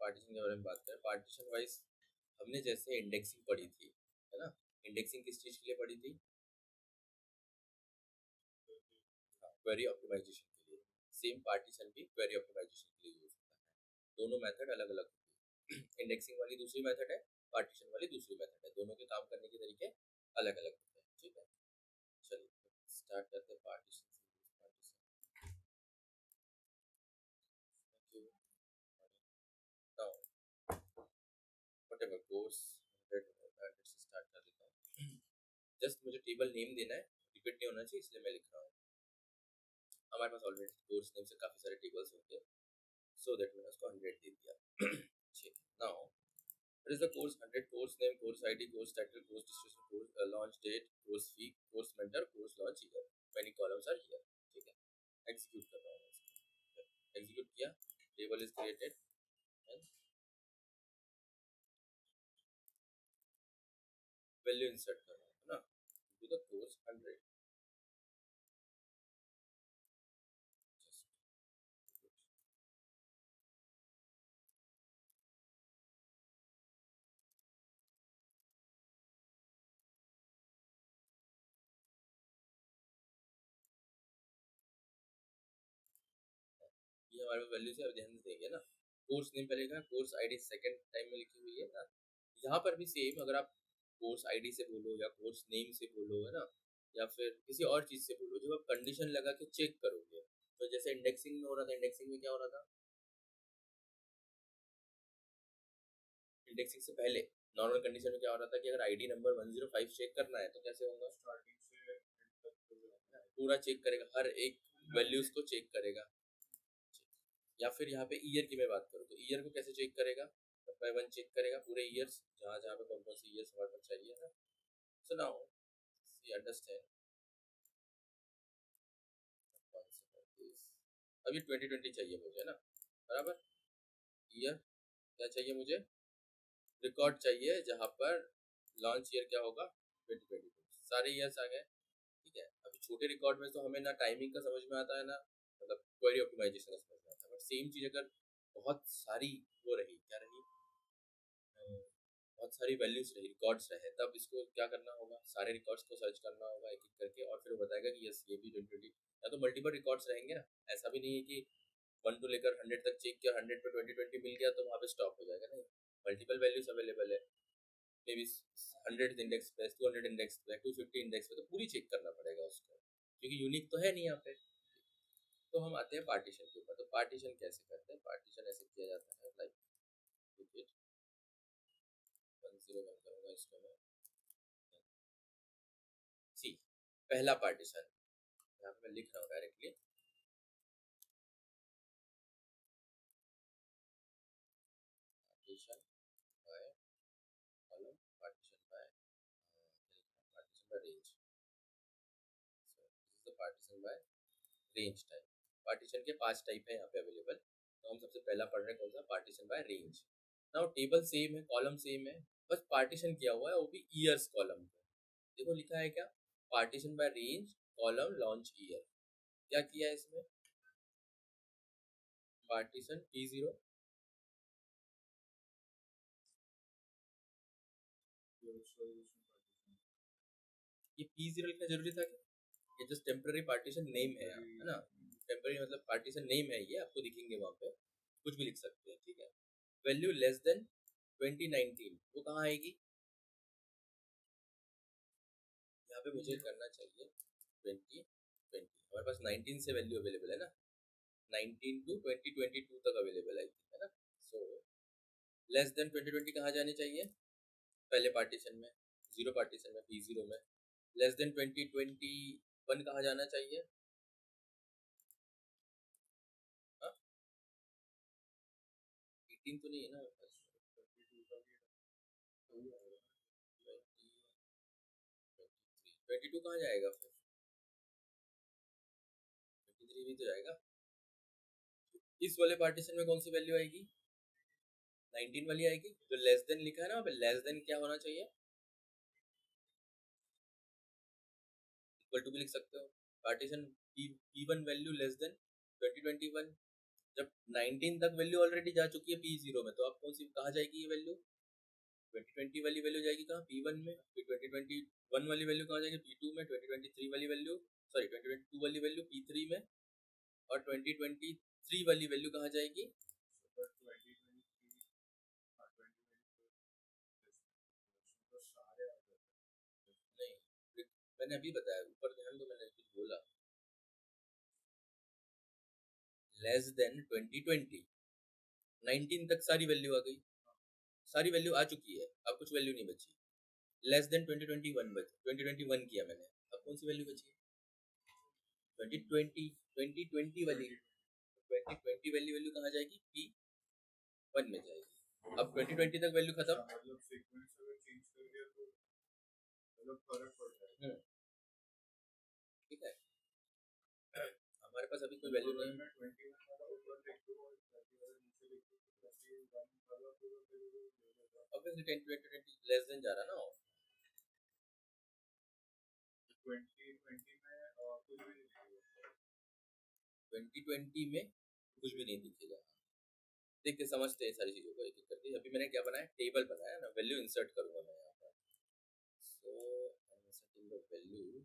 Partition के बारे में बात करें, पार्टीशन वाइज हमने जैसे इंडेक्सिंग पढ़ी थी, है ना। इंडेक्सिंग किस चीज के लिए पढ़ी थी? क्वेरी ऑप्टिमाइजेशन के लिए। सेम पार्टीशन भी क्वेरी ऑप्टिमाइजेशन के लिए यूज होता है। दोनों मेथड अलग अलग होती है। इंडेक्सिंग वाली दूसरी मेथड है, पार्टीशन वाली दूसरी मेथड है। दोनों के काम करने के तरीके अलग अलग होते हैं। ठीक है, चलिए स्टार्ट करते हैं पार्टीशन से। पार्टीशन नाउ व्हाटएवर कोर्स से स्टार्ट कर देता हूँ। जस्ट मुझे टेबल नेम देना है, रिपीट नहीं होना चाहिए, इसलिए मैं लिख रहा हूँ। हमारे पास ऑलरेडी कोर्स नेम से काफी सारे टेबल्स होते हैं, सो दैट मैंने उसको 100 दे दिया। ठीक, now what is the course 100? Course name, course ID, course title, course description, course launch date, course fee, course mentor, course launch year. Many columns are here. ठीक है, एग्जीक्यूट कर रहा हूँ इसको। एग्जीक्यूट किया, table is created and value insert कर रहा हूँ, है ना, टू द कोर्स 100। ये हमारे वैल्यू से ध्यान से देंगे ना। कोर्स नेम पहले का, कोर्स आईडी सेकंड टाइम में लिखी हुई है ना। यहाँ पर भी सेम, अगर आप कोर्स आईडी से बोलो या कोर्स नेम से बोलो, है ना, या फिर किसी और चीज से बोलो, जब आप कंडीशन लगा के चेक करोगे, तो जैसे इंडेक्सिंग में हो रहा था, इंडेक्सिंग में क्या हो रहा था, इंडेक्सिंग से पहले नॉर्मल कंडीशन में क्या हो रहा था कि अगर आईडी नंबर 105 चेक करना है तो कैसे होगा, स्टार्टिंग से पूरा चेक करेगा, हर एक वैल्यूज को चेक करेगा। या फिर यहाँ पे ईयर की मैं बात करूँ तो ईयर को कैसे चेक करेगा, बाय वन चेक करेगा पूरे ईयर्स, जहाँ जहाँ पे कौन कौन से ईयर्स हमारे पास चाहिए ना। सो नाउ सी अंडरस्टैंड अभी 2020 चाहिए मुझे ना, बराबर। ईयर क्या चाहिए मुझे, रिकॉर्ड चाहिए जहाँ पर लॉन्च ईयर क्या होगा 2022, सारे ईयर्स आ गए। ठीक है, अभी छोटे रिकॉर्ड में तो हमें ना टाइमिंग का समझ में आता है ना मतलब क्वेरी ऑप्टिमाइजेशन का समझ में आता है, बट सेम चीज अगर बहुत सारी वो रही, क्या रही, बहुत सारी वैल्यूज रही, रिकॉर्ड्स रहे, तब इसको क्या करना होगा, सारे रिकॉर्ड्स को सर्च करना होगा एक एक करके, और फिर वो बताएगा कि यस ये भी 2020, या तो मल्टीपल रिकॉर्ड्स रहेंगे ना। ऐसा भी नहीं है कि 1 to लेकर 100 तक चेक किया, 100 पे 2020 मिल गया तो वहाँ पे स्टॉप हो जाएगा, नहीं, मल्टीपल वैल्यूज अवेलेबल है। मे बी 100 इंडेक्स पे, 200 इंडेक्स पे, 250 इंडेक्स पे, तो पूरी चेक करना पड़ेगा उसको, क्योंकि यूनिक तो है नहीं यहाँ पे। तो हम आते हैं पार्टीशन के ऊपर। तो पार्टीशन कैसे करते हैं, पार्टीशन ऐसे किया जाता है, लाइक 101 करूंगा इसको मैं। सी, पहला पार्टीशन यहाँ पे मैं लिख रहा हूँ directly, partition by column, partition by partition by range. So this is the partition by range type. Partition के 5 टाइप है यहाँ पे अवेलेबल, तो हम सबसे पहला पढ़ रहे हैं कौन सा, partition by range. Now table same है, कॉलम सेम है, बस पार्टीशन किया हुआ है वो भी ईयर्स कॉलम पे। देखो लिखा है क्या, partition by range column launch year. क्या किया है इसमें, पार्टीशन P0, ये P0 लिखना जरूरी था क्या, ये जस्ट टेम्पररी पार्टीशन नेम है यहाँ, है ना। टेम्पररी मतलब पार्टीशन नेम है, ये आपको दिखेंगे वहाँ पे, कुछ भी लिख सकते हैं। ठीक है, वैल्यू लेस देन 2019 वो कहाँ आएगी, यहाँ पे मुझे करना चाहिए 2020, हमारे पास 19 से वैल्यू अवेलेबल है ना, 19 टू 2022 तक अवेलेबल है ना। सो लेस देन 2020 कहाँ जानी चाहिए, पहले पार्टीशन में, जीरो पार्टीशन में, P0 में। लेस देन 2021 कहाँ जाना चाहिए, हाँ 18 तो नहीं है ना, 22 कहाँ जाएगा, फिर 23 भी तो जाएगा। इस वाले पार्टीशन में कौन सी वैल्यू आएगी, 19 वाली आएगी। जो लेस देन लिखा है ना, लेस देन क्या होना चाहिए, इक्वल टू भी लिख सकते हो। Partition P1 value less than 2021, जब 19 तक वैल्यू ऑलरेडी जा चुकी है P0 में, तो अब कौन सी कहाँ जाएगी ये वैल्यू? 2020 वाली वैल्यू जाएगी कहाँ? P1 में। फिर 2021 वाली वैल्यू कहाँ जाएगी? P2 में। 2023 वाली वैल्यू, सॉरी 2022 वाली वैल्यू P3 में। और 2023 वाली वैल्यू कहाँ जाएगी? नहीं, मैंने अभी बताया, ऊपर ध्यान दो, मैंने कुछ बोला। लेस देन 2020, 19 तक सारी वैल्यू आ गई, सारी वैल्यू आ चुकी है, अब कुछ वैल्यू नहीं बची। लेस देन 2021 बच 2021 किया मैंने, अब कौन सी वैल्यू बची? 2020, 2020 वाली। 2020 वाली वैल्यू कहाँ जाएगी? P1 में जाएगी। अब 2020 तक वैल्यू खत्म। ठीक है, हमारे पास अभी कोई वैल्यू नहीं है। ऑब्वियसली 10 20 20 लेस देन जा रहा ना। 2020 में कुछ भी नहीं दिखेगा। देख के समझते हैं सारी चीजों को एक एक करके। अभी मैंने क्या बनाया, टेबल बनाया ना, वैल्यू इंसर्ट करूंगा मैं यहाँ पर। So I am inserting the value.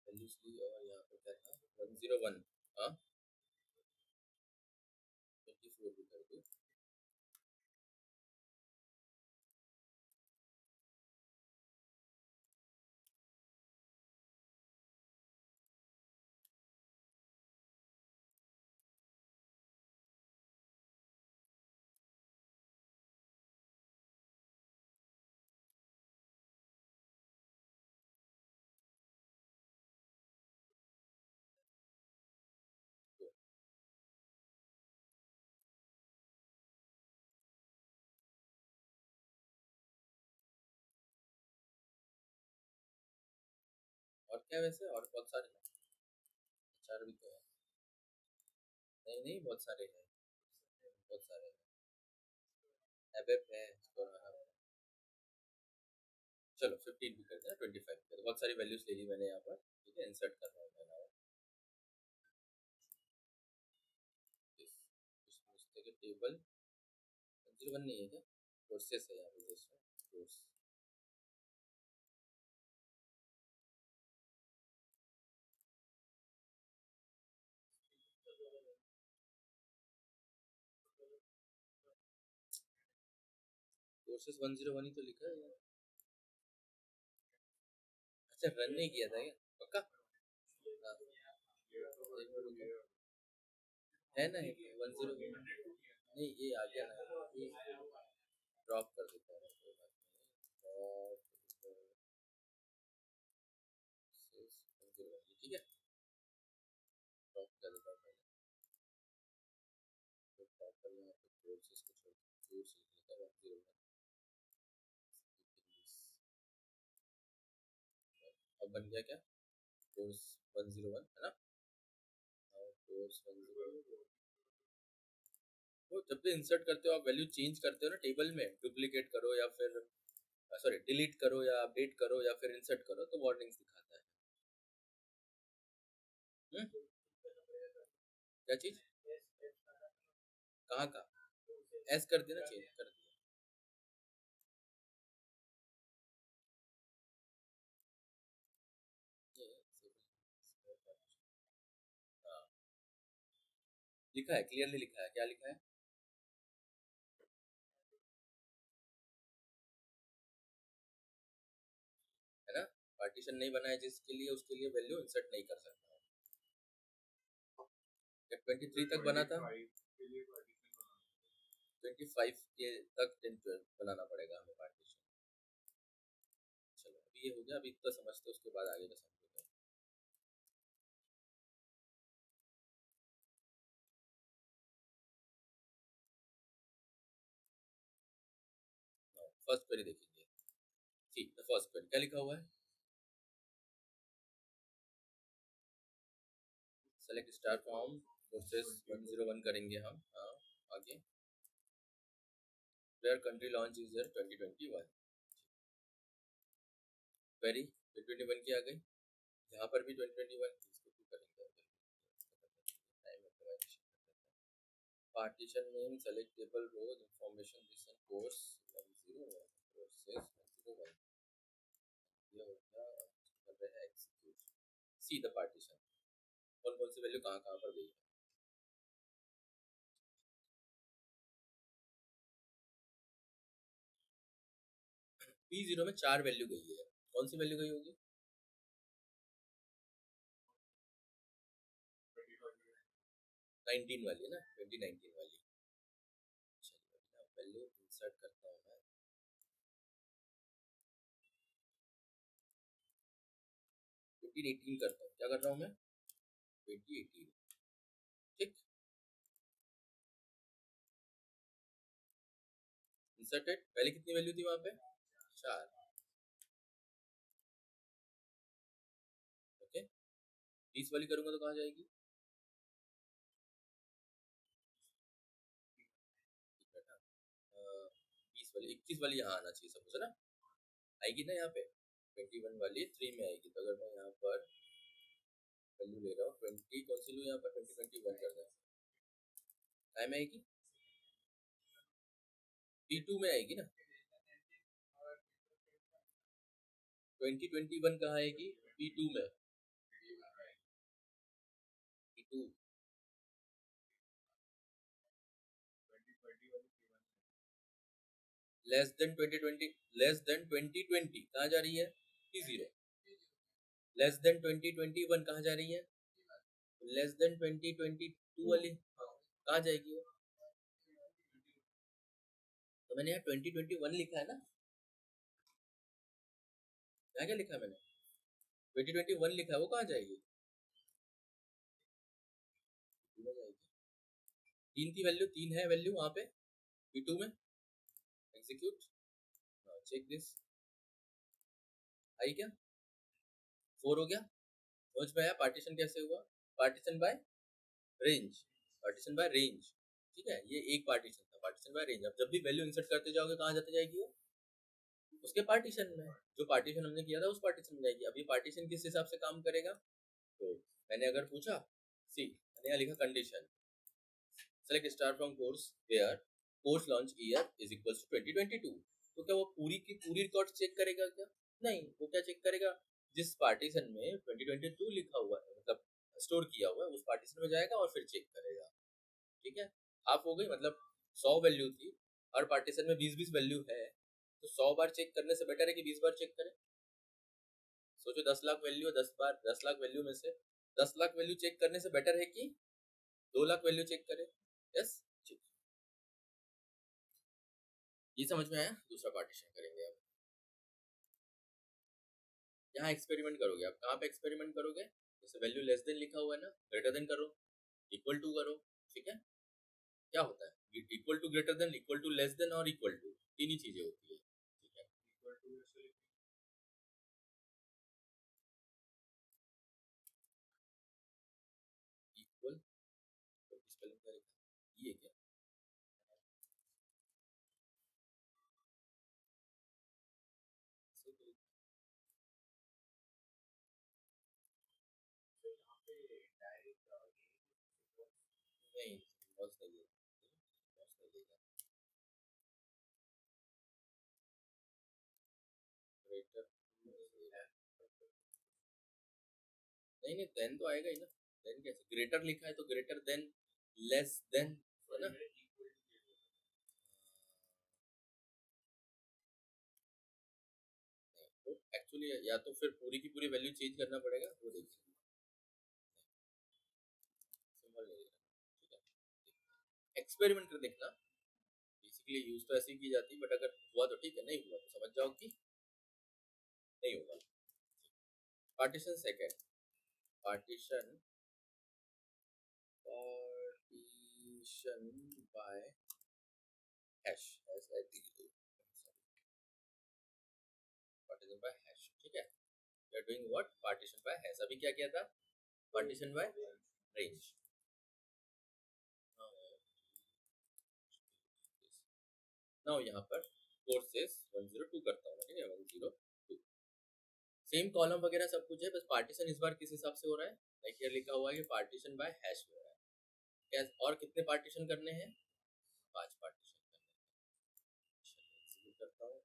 Values ली और यहाँ पर क्या था, 101। हाँ 24 भी कर दो। और क्या वैसे, और बहुत सारे चार भी तो है। नहीं नहीं, बहुत सारे हैं, बहुत सारे हैं। एबेप है, चलो 15 भी कर देना, 25 भी कर दो। बहुत सारी वैल्यूज ले ली मैंने यहाँ पर। ठीक है, इंसर्ट कर रहा हूँ मैं now। इस टेबल 101 नहीं है क्या? कोर्सेस है यहाँ पे, जस्ट कोर्स। कोर्सेस 101 ही तो लिखा है यार। अच्छा, रन नहीं किया था क्या? पक्का? हाँ, एक मिनट रुको। है ना 10, नहीं ये आ गया ना, ये ड्रॉप कर देता है, कोई बात नहीं। ठीक है, ड्रॉप कर देता हूँ पहले। तो प्रॉपर यहाँ पे कोर्सेस को छोड़ कोर्स लिख लेता हूँ 101। अब बन गया क्या? कोर्स 101 है ना? और कोर्स 101, वो जब भी इंसर्ट करते हो आप, वैल्यू चेंज करते हो ना टेबल में, डुप्लीकेट करो या फिर सॉरी डिलीट करो या अपडेट करो या फिर इंसर्ट करो, तो वार्निंग्स दिखाता है। क्या चीज? कहाँ का? एस कर दिया ना, चेंज कर दिया। हाँ, लिखा है, क्लियरली लिखा है। क्या लिखा है? है ना? पार्टीशन नहीं बनाया जिसके लिए, उसके लिए वैल्यू इंसर्ट नहीं कर सकता। जब 23 तक बना था, 25 के तक बनाना पड़ेगा हमें पार्टीशन। चलो अभी ये हो गया, अभी इतना समझते उसके बाद आगे का समझते। फर्स्ट क्वेरी देखेंगे। ठीक, द फर्स्ट क्वेरी क्या लिखा हुआ है? सेलेक्ट स्टार फ्रॉम कोर्सेज 101 करेंगे हम। हाँ, आगे where country launch is year 2021। Query 2021 की आ गई, यहाँ पर भी 2021, इसको क्यों करेंगे? टाइम ऑप्टिमाइजेशन करते हैं। पार्टीशन नेम सेलेक्ट टेबल रोज इंफॉर्मेशन लिसन कोर्स 101 कोर्सेज 101, ये हो गया। कर रहे हैं एग्जीक्यूट। सी द पार्टीशन, कौन कौन सी वैल्यू कहाँ कहाँ पर गई है। P0 में 4 वैल्यू गई है, कौन सी वैल्यू गई होगी? 19 वाली है ना, 2019 वाली। चलिए वैल्यू इंसर्ट करता हूँ मैं। 2018 करता हूँ, क्या कर रहा हूँ मैं? 2018। ठीक, इंसर्टेड। पहले कितनी वैल्यू थी वहां पे? 4। ओके, 20 वाली करूंगा तो कहाँ जाएगी? ठीक है ना, 20 वाली, 21 वाली यहाँ आना चाहिए सपोज, है ना? आएगी ना यहाँ पे? 21 वाली 3 में आएगी, तो अगर मैं यहाँ पर वैल्यू ले रहा हूँ 20, कौन सी लूँ यहाँ पर? 2021 कर दें, टाइम आएगी P2 में आएगी ना। 2021 कहाँ आएगी? P2 में। P2 less than 2020, less than 2020 कहाँ जा रही है? P0। लेस देन 2021 कहाँ जा रही है? लेस देन 2022 वाली कहाँ जाएगी वो? तो मैंने यहाँ 2021 लिखा है ना, यहाँ क्या लिखा है मैंने? 2021 लिखा है, वो कहाँ जाएगी? P2 में जाएगी। 3 की वैल्यू, 3 है वैल्यू वहाँ पे P2 में। एग्जीक्यूट, चेक दिस, आई क्या? 4 हो गया। समझ में आया पार्टीशन कैसे हुआ? Partition by range, partition by range. ठीक है, ये एक पार्टीशन था, पार्टीशन बाय रेंज। अब जब भी वैल्यू इंसर्ट करते जाओगे कहाँ जाते जाएगी वो? उसके पार्टीशन में, जो पार्टीशन हमने किया था उस पार्टीशन में जाएगी। अब ये पार्टीशन किस हिसाब से काम करेगा? तो मैंने अगर पूछा, सी मैंने यहाँ लिखा condition select star from course where course launch year is equals to 2022, तो क्या वो पूरी की पूरी रिकॉर्ड चेक करेगा क्या? नहीं, वो क्या चेक करेगा? जिस पार्टीशन में 2022 लिखा हुआ है, मतलब स्टोर किया हुआ है, उस पार्टीशन में जाएगा और फिर चेक करेगा। ठीक है, हाफ हो गई, मतलब 100 वैल्यू थी, हर पार्टीशन में 20-20 वैल्यू है, तो 100 बार चेक करने से बेटर है कि 20 बार चेक करें। सोचो 10 लाख वैल्यू है, 10 बार 10 लाख वैल्यू में से 10 लाख वैल्यू चेक करने से बेटर है कि 2 लाख वैल्यू चेक करें। यस, ये समझ में आया? दूसरा पार्टीशन करेंगे अब। यहाँ एक्सपेरिमेंट करोगे आप, कहाँ पे एक्सपेरिमेंट करोगे? जैसे वैल्यू लेस देन लिखा हुआ है ना, ग्रेटर देन करो, इक्वल टू करो। ठीक है, क्या होता है? Equal to, greater than, equal to, less than और इक्वल टू, तीन ही चीजें होती है। ठीक है, इक्वल टू इक्वल, तो स्पेलिंग क्या लिखा है? ये क्या? ऐसे तो नहीं, बस नहीं है, बस नहीं देगा। ग्रेटर, नहीं नहीं, देन तो आएगा ही ना। देन कैसे? ग्रेटर लिखा है तो ग्रेटर देन, लेस देन, है ना? तो एक्चुअली या तो फिर पूरी की पूरी वैल्यू चेंज करना पड़ेगा, वो देखिए, सिंबल नहीं देना। ठीक है, एक्सपेरिमेंट कर देखना। बेसिकली यूज तो ऐसे ही की जाती है, बट अगर हुआ तो ठीक है, नहीं हुआ तो समझ जाओ कि नहीं होगा। Partition second, partition partition by hash, by hash, ठीक है। We are doing what, partition by hash. अभी क्या किया था, पार्टीशन बाय रेंज। नाउ यहाँ पर कोर्सेस 102 करता हूँ, ठीक है, 102। सेम कॉलम वगैरह सब कुछ है, बस पार्टीशन इस बार किस हिसाब से हो रहा है, लाइक हियर लिखा हुआ है कि पार्टीशन बाय हैश हो रहा है। क्या और कितने पार्टीशन करने हैं, 5 पार्टीशन करने हैं। एग्जीक्यूट करता हूँ,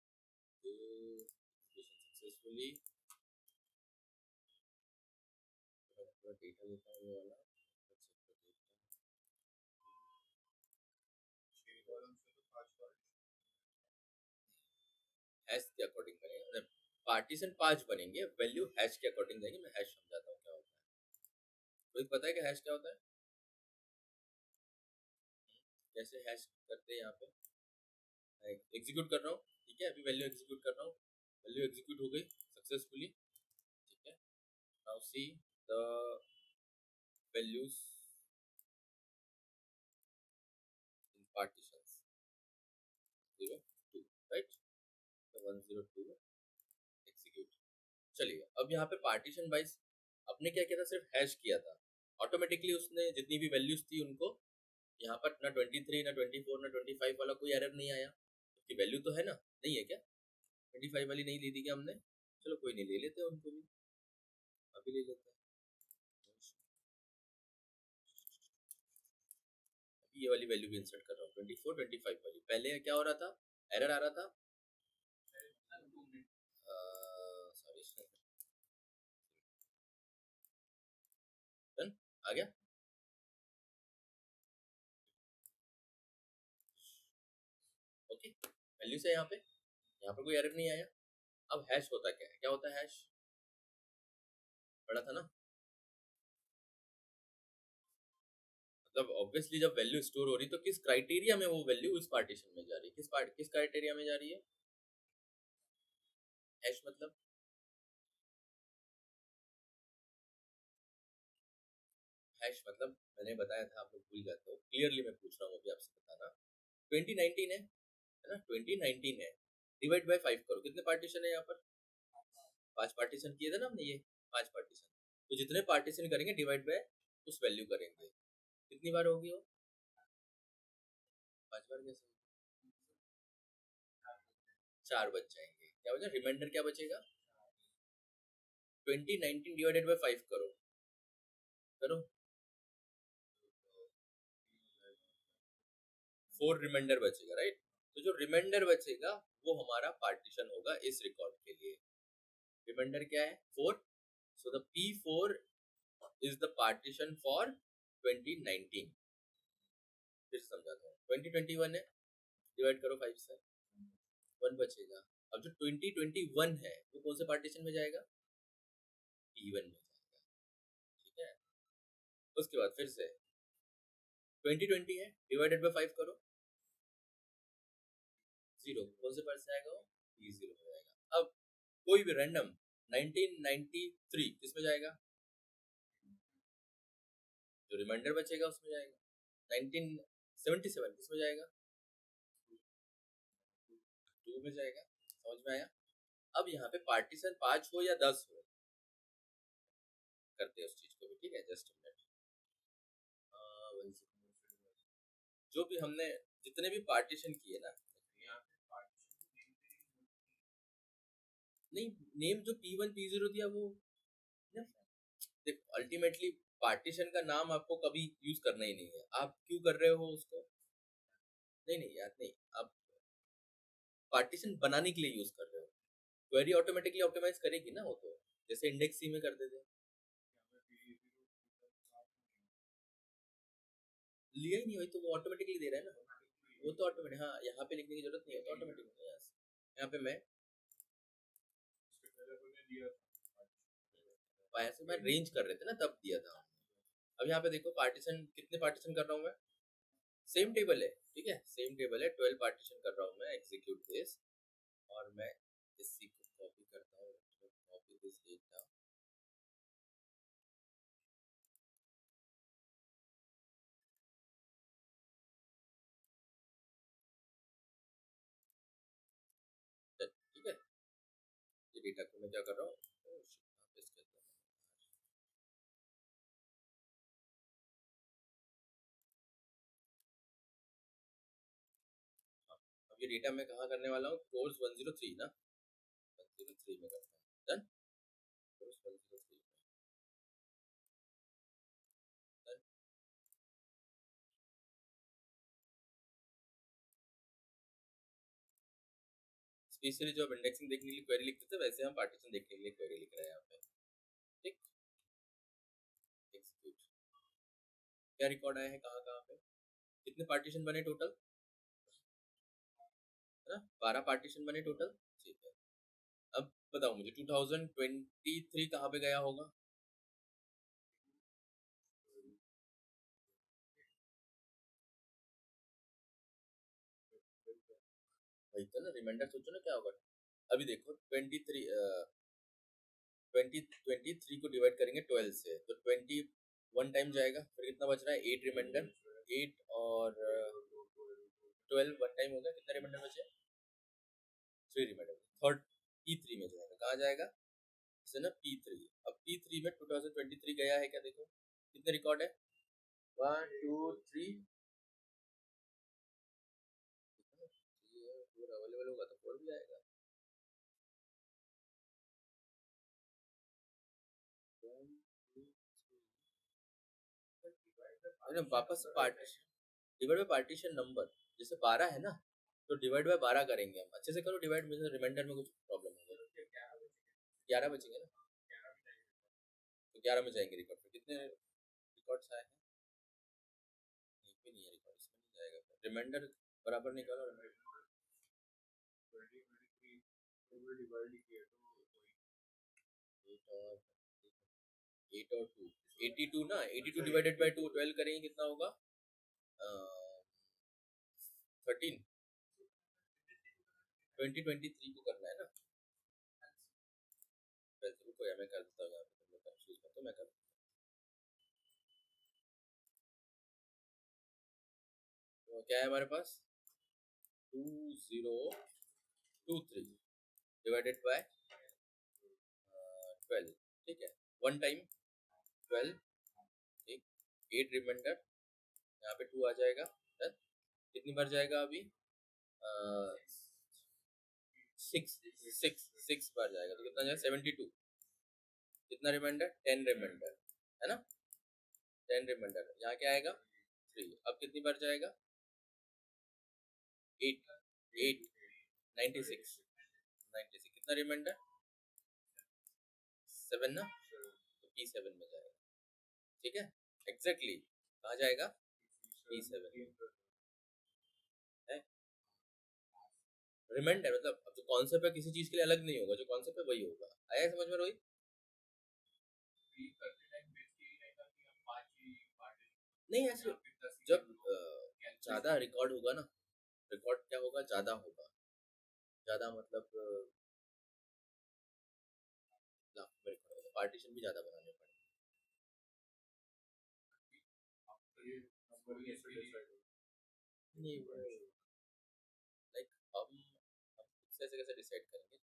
सक्सेसफुली डेटा लेता हूँ, ये वाला हैश के अकॉर्डिंग बनेगा, पार्टीशन 5 बनेंगे, वैल्यू हैश के अकॉर्डिंग जाएगी। मैं हैश समझाता हूँ क्या होता है। कोई पता है कि हैश क्या होता है, कैसे हैश करते हैं। यहाँ पे एग्जीक्यूट कर रहा हूँ, ठीक है, अभी वैल्यू एग्जीक्यूट कर रहा हूँ, वैल्यू एग्जीक्यूट हो गई सक्सेसफुली, ठीक है। Now see the values in partitions 02, right, तो 102 एग्जीक्यूट। चलिए अब यहाँ पे पार्टीशन वाइज आपने क्या किया था, सिर्फ हैश किया था, ऑटोमेटिकली उसने जितनी भी वैल्यूज थी उनको यहाँ पर ना 23 ना 24 ना 25 वाला कोई एरर नहीं आया, क्योंकि वैल्यू तो है ना, नहीं है क्या, 25 वाली नहीं ली थी क्या हमने, चलो कोई नहीं, ले लेते हैं उनको भी, अभी ले लेते हैं। अभी ये वाली वैल्यू भी इंसर्ट कर रहा हूँ, 24 25 वाली। पहले क्या हो रहा था, एरर आ रहा था, सॉरी आ गया, ओके, वैल्यू से यहाँ पे कोई एरर नहीं आया। अब हैश होता क्या है, क्या होता है हैश, पढ़ा था ना, मतलब ऑब्वियसली जब वैल्यू स्टोर हो रही तो किस क्राइटेरिया में वो वैल्यू उस पार्टीशन में जा रही है, किस क्राइटेरिया में जा रही है, हैश मतलब हैश मतलब मैंने बताया था, आप लोग भूल जाते हो, क्लियरली मैं पूछ रहा हूँ अभी आपसे बताना। 2019 है ना, 2019 है, डिवाइड बाय 5 करो, कितने पार्टीशन है यहाँ पर, 5 पार्टीशन किए थे ना हमने, ये 5 पार्टीशन, तो जितने पार्टीशन करेंगे डिवाइड बाय उस वैल्यू करेंगे, कितनी बार होगी वो, 5 बार कैसे, 4 बच जाएंगे, क्या बचा रिमाइंडर, क्या बचेगा, 2019 डिवाइडेड बाय 5 करो, करो 4 रिमाइंडर बचेगा, राइट। तो जो रिमाइंडर बचेगा वो हमारा पार्टीशन होगा इस रिकॉर्ड के लिए। रिमाइंडर क्या है, 4, so the P4 is the partition for 2019। फिर समझाता हूँ, 2021 है, डिवाइड करो 5 से, 1 बचेगा। अब जो 2021 है वो कौन से पार्टीशन में जाएगा, P1 में जाएगा, ठीक है। उसके बाद फिर से 2020 है, डिवाइडेड बाय 5 करो, 0, कौन से पार्ट से आएगा वो, P0 में जाएगा। अब कोई भी रैंडम 1993 किसमें जाएगा, जो रिमाइंडर बचेगा उसमें जाएगा। 1977 किसमें जाएगा, 2 में जाएगा, समझ में आया। अब यहाँ पे पार्टीशन 5 हो या 10 हो, करते हैं उस चीज को भी, ठीक है, जस्ट मिनट। जो भी हमने जितने भी पार्टीशन किए ना, नहीं नेम जो P1 P0 दिया वो, देख अल्टीमेटली पार्टीशन का नाम आपको कभी यूज करना ही नहीं है, आप क्यों कर रहे हो उसको, नहीं नहीं याद नहीं, आप पार्टीशन बनाने के लिए यूज कर रहे हो, क्वेरी ऑटोमेटिकली ऑप्टिमाइज करेगी ना वो, तो जैसे इंडेक्स सी में कर देते, लिया ही नहीं, वही तो वो ऑटोमेटिकली दे रहा है ना, वो तो ऑटोमेटिक, हाँ यहाँ पे लिखने की जरूरत नहीं है, तो ऑटोमेटिक यहाँ पे मैं ऐसे मैं रेंज कर रहे थे ना तब दिया था। अब यहाँ पे देखो पार्टीशन, कितने पार्टीशन कर रहा हूँ मैं, सेम टेबल है, ठीक है, सेम टेबल है, 12 पार्टीशन कर रहा हूँ मैं, एग्जीक्यूट दिस, और मैं इसी को कॉपी करता हूँ, कॉपी दिस डेटा, ठीक है, डेटा को मैं क्या कर रहा हूँ, अब ये डेटा मैं कहाँ करने वाला हूँ, कोर्स 103 ना, 103 में करना है। Done, course 103 done. स्पेशली जो अब इंडेक्सिंग देखने के लिए क्वेरी लिखते थे, वैसे हम पार्टीशन देखने के लिए क्वेरी लिख रहे हैं यहाँ पे। ठीक, एग्जीक्यूट। क्या रिकॉर्ड आया है, कहाँ कहाँ पे, कितने पार्टीशन बने टोटल, है ना, 12 पार्टीशन बने टोटल। ठीक है, अब बताओ मुझे 2023 कहाँ पे गया होगा। वही तो ना, रिमाइंडर सोचो ना क्या होगा। अभी देखो 23 को डिवाइड करेंगे 12 से, तो 21 टाइम जाएगा, फिर कितना बच रहा है, 8 रिमाइंडर, 8 और 12 वन टाइम हो गया, कितना रिमाइंडर बचे, 3 रिमाइंडर, थर्ड P3 में जाएगा, कहाँ जाएगा, इसे ना P3। अब P3 में 2023 गया है क्या, देखो कितने रिकॉर्ड है, 1 2 3, अवेलेबल होगा तो 4 भी आएगा। अरे वापस partition, divide by partition number, जैसे 12 है ना, तो डिवाइड बाय 12 करेंगे हम, अच्छे से करो डिवाइड, में रिमाइंडर में कुछ प्रॉब्लम होगा, 11 बचेंगे ना, तो 11 में जाएंगे रिकॉर्ड पे, कितने रिकॉर्ड्स आए हैं, एक भी नहीं है रिकॉर्ड, इसमें नहीं जाएगा, रिमाइंडर बराबर निकालो, रिमाइंडर 8 और 2, 82 ना, 82 डिवाइडेड बाय 2, 12 करेंगे कितना होगा, 13, 2023 को करना है ना, रुको यार मैं कर देता हूँ यहाँ पे, तुम कंफ्यूज मत हो, मैं कर, तो क्या है हमारे पास 2023 डिवाइडेड बाय 12, ठीक है, वन टाइम 12, ठीक, 8 रिमाइंडर, यहाँ पे 2 आ जाएगा, डन, कितनी बार जाएगा अभी, 6 बार जाएगा, तो कितना जाएगा 72, कितना रिमाइंडर, 10 रिमाइंडर, है ना, 10 रिमाइंडर, यहाँ क्या आएगा 3, अब कितनी बार जाएगा 8, 8 96, 96, कितना रिमाइंडर 7 ना, तो P7 में जाएगा, ठीक है, एग्जैक्टली कहाँ जाएगा, P7 है, रिमाइंडर मतलब अब जो कॉन्सेप्ट है किसी चीज के लिए अलग नहीं होगा, जो कॉन्सेप्ट है वही होगा, आया समझ में रोहित, नहीं ऐसे जब ज्यादा रिकॉर्ड होगा ना, रिकॉर्ड क्या होगा, ज्यादा होगा, ज्यादा मतलब लाख में रिकॉर्ड होगा, पार्टीशन भी ज्यादा बनाने पड़ेंगे, नहीं लाइक हम खुद से ऐसे कैसे डिसाइड करेंगे,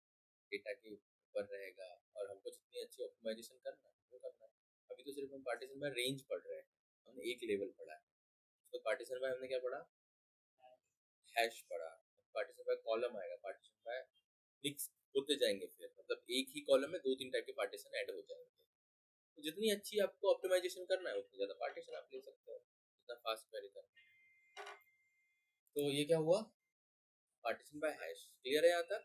डेटा के ऊपर रहेगा, और हमको जितनी अच्छी ऑप्टिमाइजेशन करना है वो करना है। अभी तो सिर्फ हम पार्टीशन बाय रेंज पढ़ रहे हैं, हमने एक लेवल पढ़ा है, तो पार्टीशन बाय हमने क्या पढ़ा, हैश पढ़ा, पार्टीशन बाय कॉलम आएगा, पार्टीशन बाय मिक्स होते जाएंगे, फिर मतलब एक ही कॉलम में 2-3 टाइप के पार्टीशन ऐड हो जाएंगे, तो जितनी अच्छी आपको ऑप्टिमाइजेशन करना है उतनी ज्यादा पार्टीशन आप ले सकते हो, जितना फास्ट क्वेरी करना है। तो ये क्या हुआ, पार्टीशन बाय हैश, क्लियर है यहाँ तक,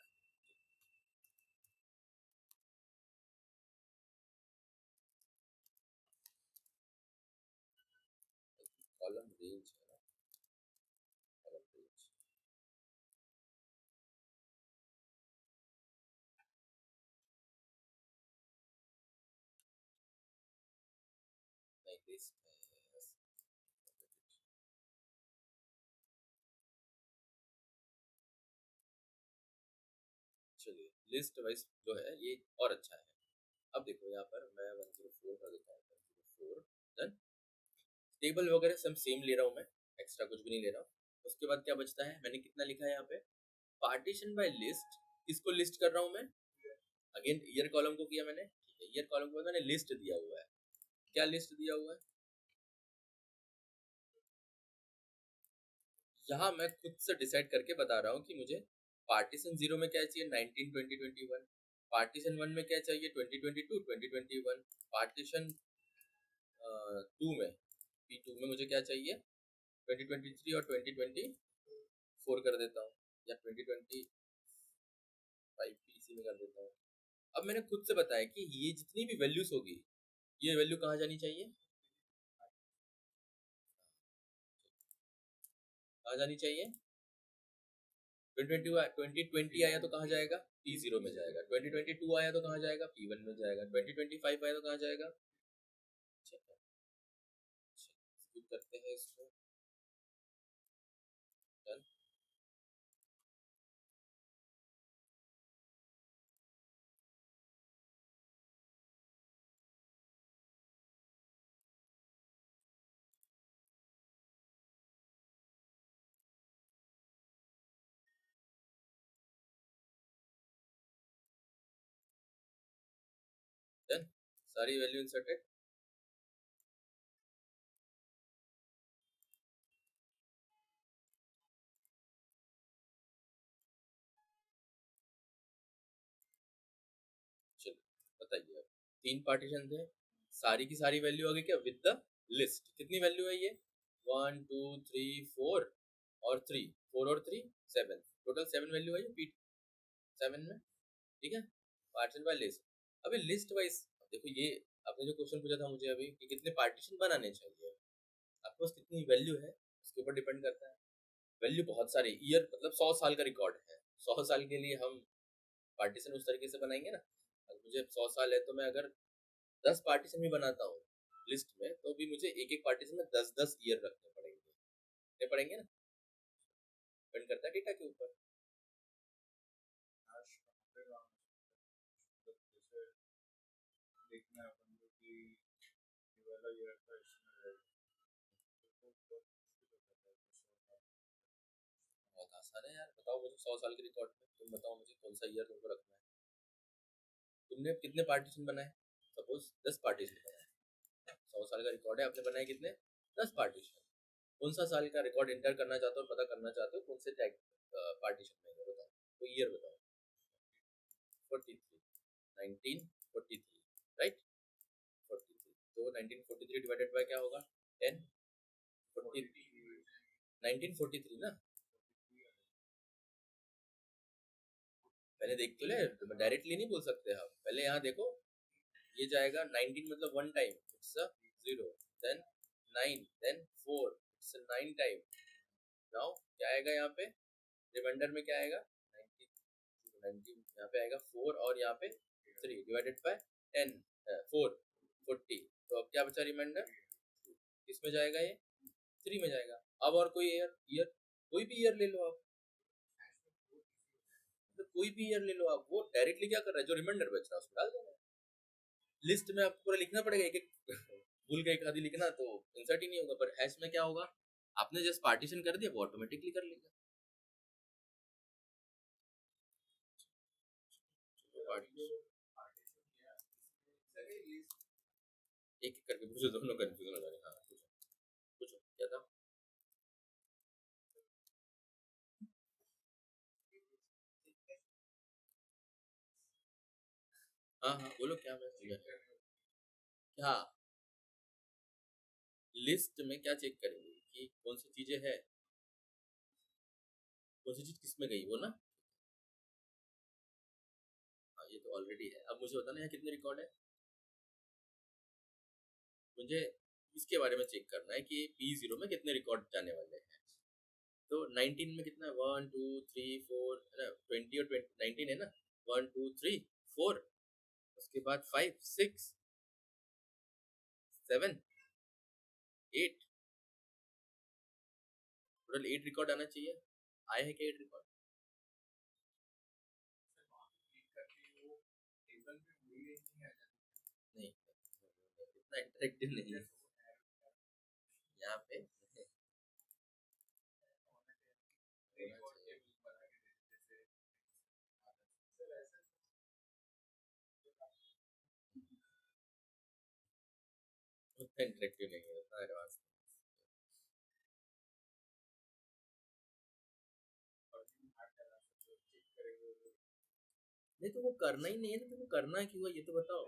कॉलम रेंज है ना, कॉलम रेंज, नहीं लिस्ट है, चलिए लिस्ट वाइज जो है ये और अच्छा है। अब देखो यहाँ पर मैं 104 का देता हूँ, 104 डन, टेबल वगैरह सब सेम ले रहा हूँ मैं, एक्स्ट्रा कुछ भी नहीं ले रहा हूँ। उसके बाद क्या बचता है, मैंने कितना लिखा है यहाँ पे, पार्टीशन बाय लिस्ट, किसको लिस्ट कर रहा हूँ मैं, अगेन ईयर कॉलम को किया मैंने, ईयर कॉलम को मैंने लिस्ट दिया हुआ है। क्या लिस्ट दिया हुआ है? यहाँ मैं खुद से डिसाइड करके बता रहा हूँ कि मुझे पार्टीशन 0 में क्या चाहिए, 19 20 21। पार्टीशन 1 में क्या चाहिए, 2022 2021। पार्टीशन 2 में, P2 में मुझे क्या चाहिए, 2023 और 2024 कर देता हूँ, या 2025 PC में कर देता हूँ। अब मैंने खुद से बताया कि ये जितनी भी वैल्यूज होगी, ये वैल्यू कहाँ जानी चाहिए, कहाँ जानी चाहिए? 2020 आया तो कहाँ जाएगा, P0 में जाएगा। 2022 आया तो कहाँ जाएगा, P1 में जाएगा। 2025 आया तो कहाँ जाएगा? ठीक है, स्किप करते हैं इसको। डन। डन, सारी वैल्यू इंसर्टेड। चलो बताइए, अब 3 पार्टीशन थे, सारी की सारी वैल्यू आ गई क्या विद द लिस्ट? कितनी वैल्यू है ये, 1 2 3 4 और 3, 4 और 3 7, टोटल 7 वैल्यू है ये P7 में। ठीक है, पार्टीशन बाय लिस्ट। अभी लिस्ट वाइज देखो, ये आपने जो क्वेश्चन पूछा था मुझे अभी कि कितने पार्टीशन बनाने चाहिए, आपके पास कितनी वैल्यू है उसके ऊपर डिपेंड करता है। वैल्यू बहुत सारी, ईयर मतलब 100 साल का रिकॉर्ड है, 100 साल के लिए हम पार्टीशन उस तरीके से बनाएंगे ना। अगर मुझे 100 साल है तो मैं अगर 10 पार्टीशन भी बनाता हूँ लिस्ट में, तो भी मुझे एक एक पार्टीशन में 10-10 ईयर रखने पड़ेंगे ना, डिपेंड करता है डेटा के ऊपर। देखना है अपन को कि ये वाला ईयर का इसमें रहेगा, बहुत आसान है यार। बताओ मुझे 100 साल के रिकॉर्ड में तुम बताओ मुझे कौन सा ईयर तुमको रखना है। तुमने कितने पार्टीशन बनाए, सपोज 10 पार्टीशन बनाए, 100 साल का रिकॉर्ड है, आपने बनाए कितने, 10 पार्टीशन। कौन सा साल का रिकॉर्ड एंटर करना चाहते हो और पता करना चाहते हो कौन से टैग पार्टीशन में है, बताओ तो ईयर बताओ। 43, 1943, राइट, 43। तो 1943 डिवाइडेड बाय क्या होगा, 10, 40, 1943 ना। पहले देख तो ले, डायरेक्टली नहीं बोल सकते आप, पहले यहाँ देखो। ये जाएगा 19 मतलब 1 time, it's a 0, then 9, then 4, it's a 9 time. Now क्या आएगा यहाँ पे, रिमाइंडर में क्या आएगा, 19, 19 यहाँ पे आएगा 4 और यहाँ पे 3 डिवाइडेड बाय 10, 4, 40। तो अब क्या बचा रिमाइंडर, किसमें जाएगा ये, 3 में जाएगा। अब और कोई ईयर, कोई भी ईयर ले लो आप, तो कोई भी ईयर ले लो आप, वो डायरेक्टली क्या कर रहा है, जो रिमाइंडर बच रहा है उसको डाल देना है। लिस्ट में आपको पूरा लिखना पड़ेगा एक एक भूल गए एक आधी लिखना तो इंसर्ट ही नहीं होगा, पर हैश में क्या होगा, आपने जस्ट पार्टीशन कर दिया वो ऑटोमेटिकली कर लेगा। एक एक करके पूछो, दोनों कंफ्यूजन हो जाएगा। हाँ पूछो, पूछो क्या था। हाँ हाँ बोलो क्या, मैं समझा नहीं। क्या लिस्ट में क्या चेक करेंगे कि कौन सी चीजें है, कौन सी चीज किस में गई वो ना। हाँ ये तो ऑलरेडी है, अब मुझे बताना है कितने रिकॉर्ड है, मुझे इसके बारे में चेक करना है कि P0 में कितने रिकॉर्ड जाने वाले हैं। तो 19 में कितना है, 1 2 3 4 है ना, 20 और 20 19 है ना, 1 2 3 4, उसके बाद 5 6 7 8, टोटल 8 रिकॉर्ड आना चाहिए। आए हैं क्या 8 रिकॉर्ड? नहीं, इतना इंटरेक्टिव नहीं है यहाँ पे। इंटरेक्टिव नहीं है, उतना एडवांस नहीं। तो वो करना ही नहीं है ना, तो करना क्यों है ये तो बताओ।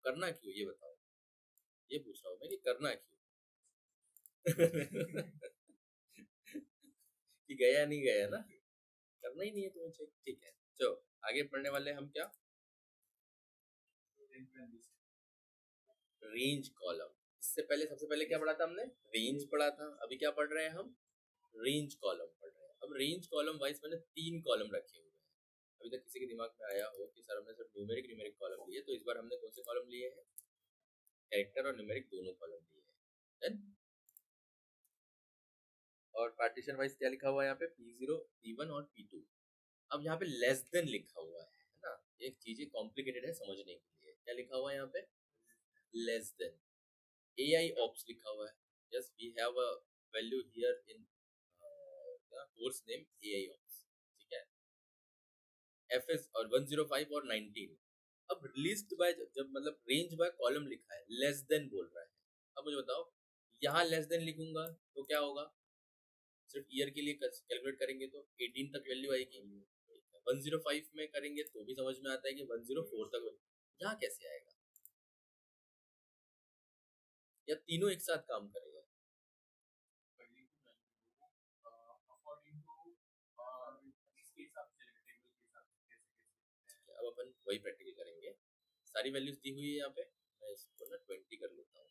करना क्यों ये बताओ, ये पूछ रहा हूँ मैं कि करना क्यों। कि गया नहीं गया ना, करना ही नहीं है तुम्हें चेक, ठीक है। चलो आगे पढ़ने वाले हम क्या, रेंज कॉलम। इससे पहले सबसे पहले क्या पढ़ा था हमने, रेंज पढ़ा था। अभी क्या पढ़ रहे हैं हम, रेंज कॉलम पढ़ रहे हैं। अब रेंज कॉलम वाइज मैंने 3 कॉलम रखे हुए हैं। अभी तक किसी के दिमाग में आया हो कि सर हमने सिर्फ न्यूमेरिक न्यूमेरिक कॉलम लिए, तो इस बार हमने कौन से कॉलम लिए हैं, कैरेक्टर और न्यूमेरिक दोनों कॉलम लिए हैं। Then, और पार्टीशन वाइज क्या लिखा हुआ है यहाँ पे, P0 P1 और P2। अब यहाँ पे लेस देन लिखा हुआ है ना, एक चीजें कॉम्प्लिकेटेड है समझने के लिए। क्या लिखा हुआ है यहाँ पे, लेस देन। AI ops लिखा हुआ है। Yes, we have a value here in course name AI ops, ठीक है। FS और 105 और 19। अब लिस्ट बाय, जब मतलब रेंज बाय कॉलम लिखा है, लेस देन बोल रहा है। अब मुझे बताओ, यहाँ लेस देन लिखूंगा तो क्या होगा, सिर्फ ईयर के लिए कैलकुलेट करेंगे तो 18 तक वैल्यू आएगी। 105 में करेंगे तो भी समझ में आता है कि 104 तक, यहाँ कैसे आएगा, या तीनों एक साथ काम करेगा। अब अपन वही प्रैक्टिकल करेंगे। सारी वैल्यूज दी हुई है यहाँ पे, मैं इसको ना 20 कर लेता हूँ,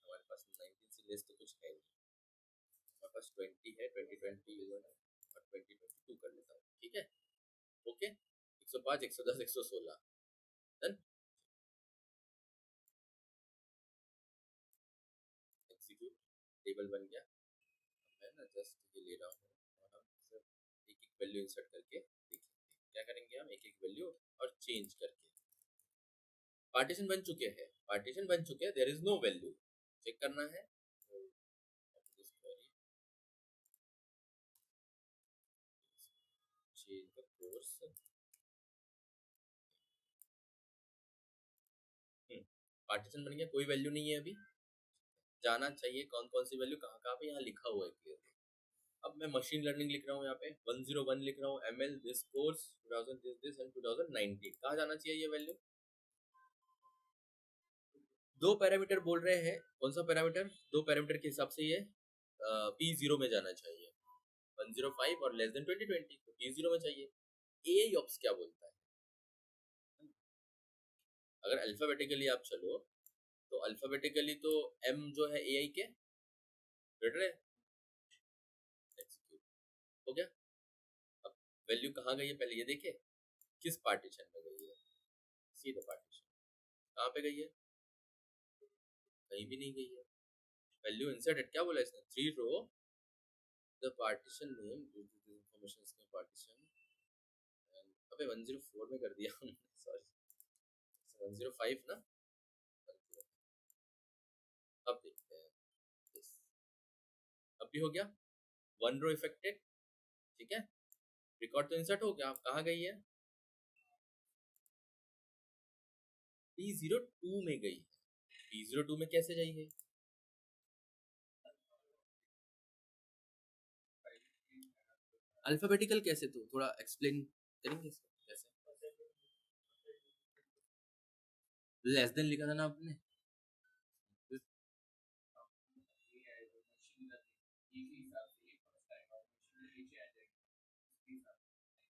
हमारे पास 19 से लेस तो कुछ है नहीं। हमारे पास 20 है, 20 और 2022 कर लेता हूँ, ठीक है। Okay, 105 110 116 done. एग्जीक्यूट, टेबल बन गया। मैं ना जस्ट ये ले रहा हूँ और हम सिर्फ एक एक वैल्यू इंसर्ट करके देखेंगे। क्या करेंगे हम, एक एक वैल्यू और चेंज करके। पार्टीशन बन चुके हैं, पार्टीशन बन चुके हैं, there is no value, check करना है। चेंज द कोर्स, पार्टीशन बन गया, कोई वैल्यू नहीं है अभी। जाना चाहिए कौन कौन सी वैल्यू कहाँ कहाँ पे, यहाँ लिखा हुआ है क्लियर। अब मैं मशीन लर्निंग लिख रहा हूँ यहाँ पे, 101 लिख रहा हूँ, ML this course 2000 this and 2019। कहाँ जाना चाहिए ये वैल्यू, दो पैरामीटर बोल रहे हैं, कौन सा पैरामीटर, दो पैरामीटर के हिसाब से ये P0 में जाना चाहिए। 105 और लेस देन 2020 तो P0 में चाहिए। AI ऑप्स क्या बोलता है, अगर अल्फाबेटिकली आप चलो तो अल्फाबेटिकली तो M जो है AI के ग्रेटर है, एग्जीक्यूट हो गया। अब वैल्यू कहाँ गई है पहले ये देखे, किस पार्टीशन में गई है, सी द पार्टीशन, कहाँ पे गई है, कहीं भी नहीं गई है। वैल्यू इंसर्टेड क्या बोला इसने, 3 रो द पार्टीशन नेम इंफॉर्मेशन इसके पार्टीशन। अबे 104 में कर दिया हमने, सॉरी 105 ना। 105। अब देखते हैं, yes, अब भी हो गया, 1 रो इफेक्टेड, ठीक है। रिकॉर्ड तो इंसर्ट हो गया, आप कहाँ गई है, P02 में गई है। P02 में कैसे जाइए, अल्फाबेटिकल कैसे, तो थोड़ा एक्सप्लेन करेंगे इसको कैसे। लेस देन लिखा था ना आपने,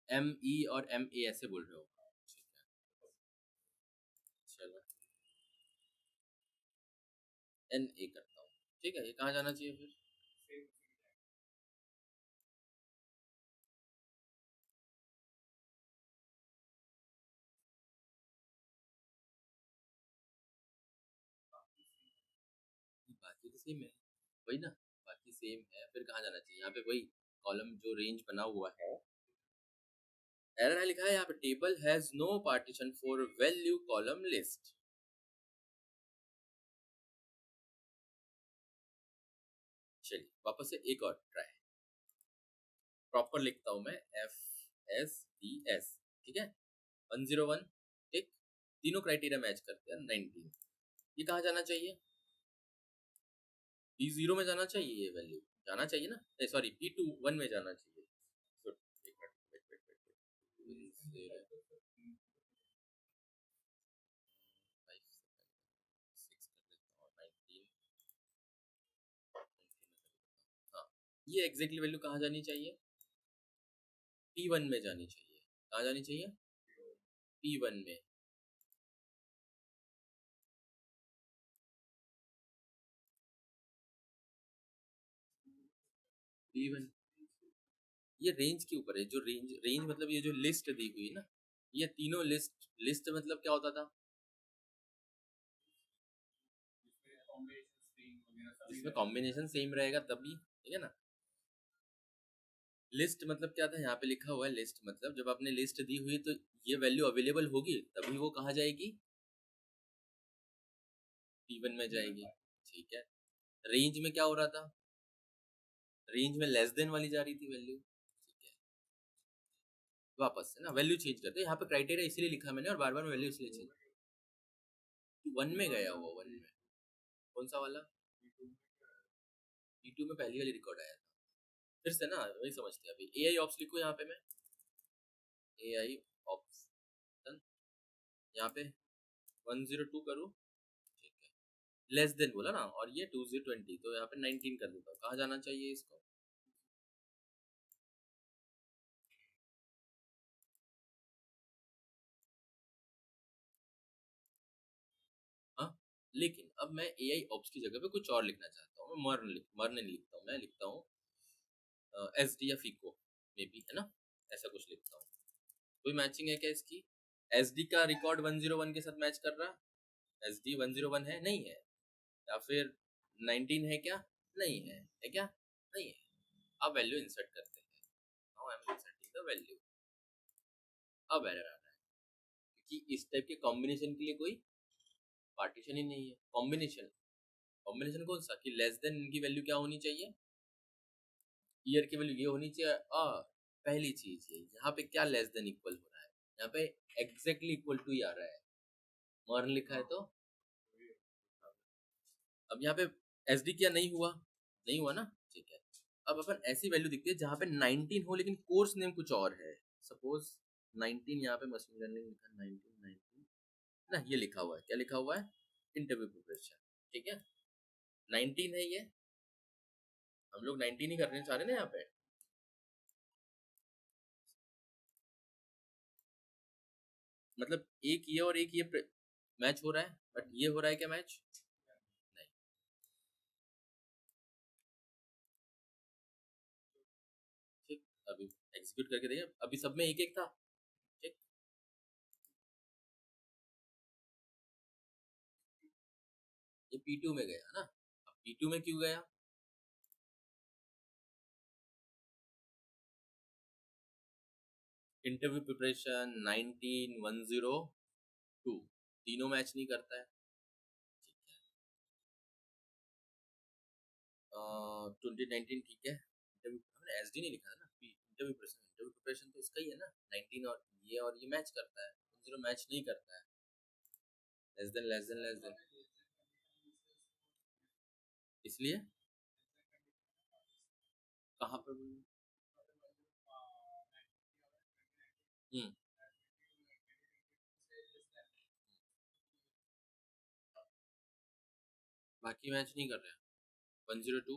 ME और MA ऐसे बोल रहे हो, चलो NA करता हूँ, ठीक है। ये कहाँ जाना चाहिए फिर, बाकी तो सेम है, वही ना, बाकी सेम है, फिर कहाँ जाना चाहिए, यहाँ पे वही कॉलम जो रेंज बना हुआ है। एरर है लिखा है यहाँ पे, table has no partition for value column list. चलिए वापस से एक और ट्राई, प्रॉपर लिखता हूँ मैं, FSDS, ठीक है। 101 ठीक, तीनों क्राइटेरिया मैच करते हैं 19। ये कहाँ जाना चाहिए? P0 में जाना चाहिए, ये वैल्यू जाना चाहिए ना, सॉरी P21 में जाना चाहिए। So, एक मिनट, wait, 5, 6 कर देता हूँ, 19, हाँ, ये एग्जैक्टली वैल्यू कहाँ जानी चाहिए? P1 में जानी चाहिए। कहाँ जानी चाहिए? P1 में। P1 ये रेंज के ऊपर है, जो रेंज रेंज मतलब ये जो लिस्ट दी हुई है ना, ये तीनों लिस्ट, लिस्ट मतलब क्या होता था? इसमें कॉम्बिनेशन सेम रहेगा तभी, ठीक है ना। लिस्ट मतलब क्या था, यहाँ पे लिखा हुआ है लिस्ट मतलब जब आपने लिस्ट दी हुई तो ये वैल्यू अवेलेबल होगी तभी वो कहाँ जाएगी? P1 में जाएगी, ठीक है। रेंज में क्या हो रहा था? रेंज में लेस देन वाली जा रही थी वैल्यू, ठीक है। वापस से ना वैल्यू चेंज करते हैं, यहाँ पे क्राइटेरिया इसलिए लिखा मैंने और बार बार वैल्यू इसलिए चेंज। 1 में गया वो, 1 में कौन सा वाला? P2 में पहली वाली रिकॉर्ड आया था। फिर से ना वही समझते हैं। अभी AI ऑप्स लिखो यहाँ पे मैं, AI ऑप्स यहाँ पे 102 करूँ, ठीक है। लेस देन बोला ना, और ये 2020 तो यहाँ पे 19 कर देता हूँ। कहाँ जाना चाहिए इसको? हाँ, लेकिन अब मैं AI ऑप्स की जगह पे कुछ और लिखना चाहता हूँ। मैं मर्न नहीं लिखता हूँ, मैं लिखता हूँ SD या FICO मे बी, है ना, ऐसा कुछ लिखता हूँ। कोई मैचिंग है क्या इसकी? SD का रिकॉर्ड 101 के साथ मैच कर रहा? SD 101 है, नहीं है? या फिर 19 है क्या? नहीं है, है क्या? नहीं है। अब वैल्यू इंसर्ट करते हैं। Now I am inserting the value. अब एरर आ रहा है क्योंकि इस टाइप के कॉम्बिनेशन के लिए कोई पार्टीशन ही नहीं है। कॉम्बिनेशन, कॉम्बिनेशन कौन सा कि लेस देन इनकी वैल्यू क्या होनी चाहिए? ईयर की वैल्यू ये होनी चाहिए। पहली चीज ये यहाँ पे क्या लेस देन इक्वल हो रहा है? यहाँ पे एग्जैक्टली इक्वल टू ही आ रहा है। मॉर्न लिखा है तो अब यहाँ पे एसडी क्या नहीं हुआ? नहीं हुआ ना, ठीक है। अब अपन ऐसी वैल्यू दिखती है जहाँ पे 19 हो लेकिन कोर्स नेम कुछ और है। सपोज 19 यहाँ पे मशीन लर्निंग लिखा, 19 ना, ये लिखा हुआ है, क्या लिखा हुआ है? इंटरव्यू प्रिपरेशन, ठीक है। 19 है ये, हम लोग 19 ही करने चाह रहे हैं ना यहाँ पे। मतलब एक ये और एक ये मैच हो रहा है, बट ये हो रहा है क्या मैच? नहीं। ठीक, अभी एग्जीक्यूट करके देखिए, अभी सब में एक एक था, ठीक। ये P2 में गया ना, अब P2 में क्यों गया? इंटरव्यू प्रिपरेशन 19 102 तीनों मैच नहीं करता है, ठीक है। 2019 ठीक है। इंटरव्यू हमने एसडी नहीं लिखा है ना, इंटरव्यू प्रिपरेशन तो इसका ही है ना। 19 और ये मैच करता है, 10 मैच नहीं करता है। Less than less than less than, इसलिए कहाँ पर? हम्म, बाकी मैच नहीं कर रहे हैं। 102,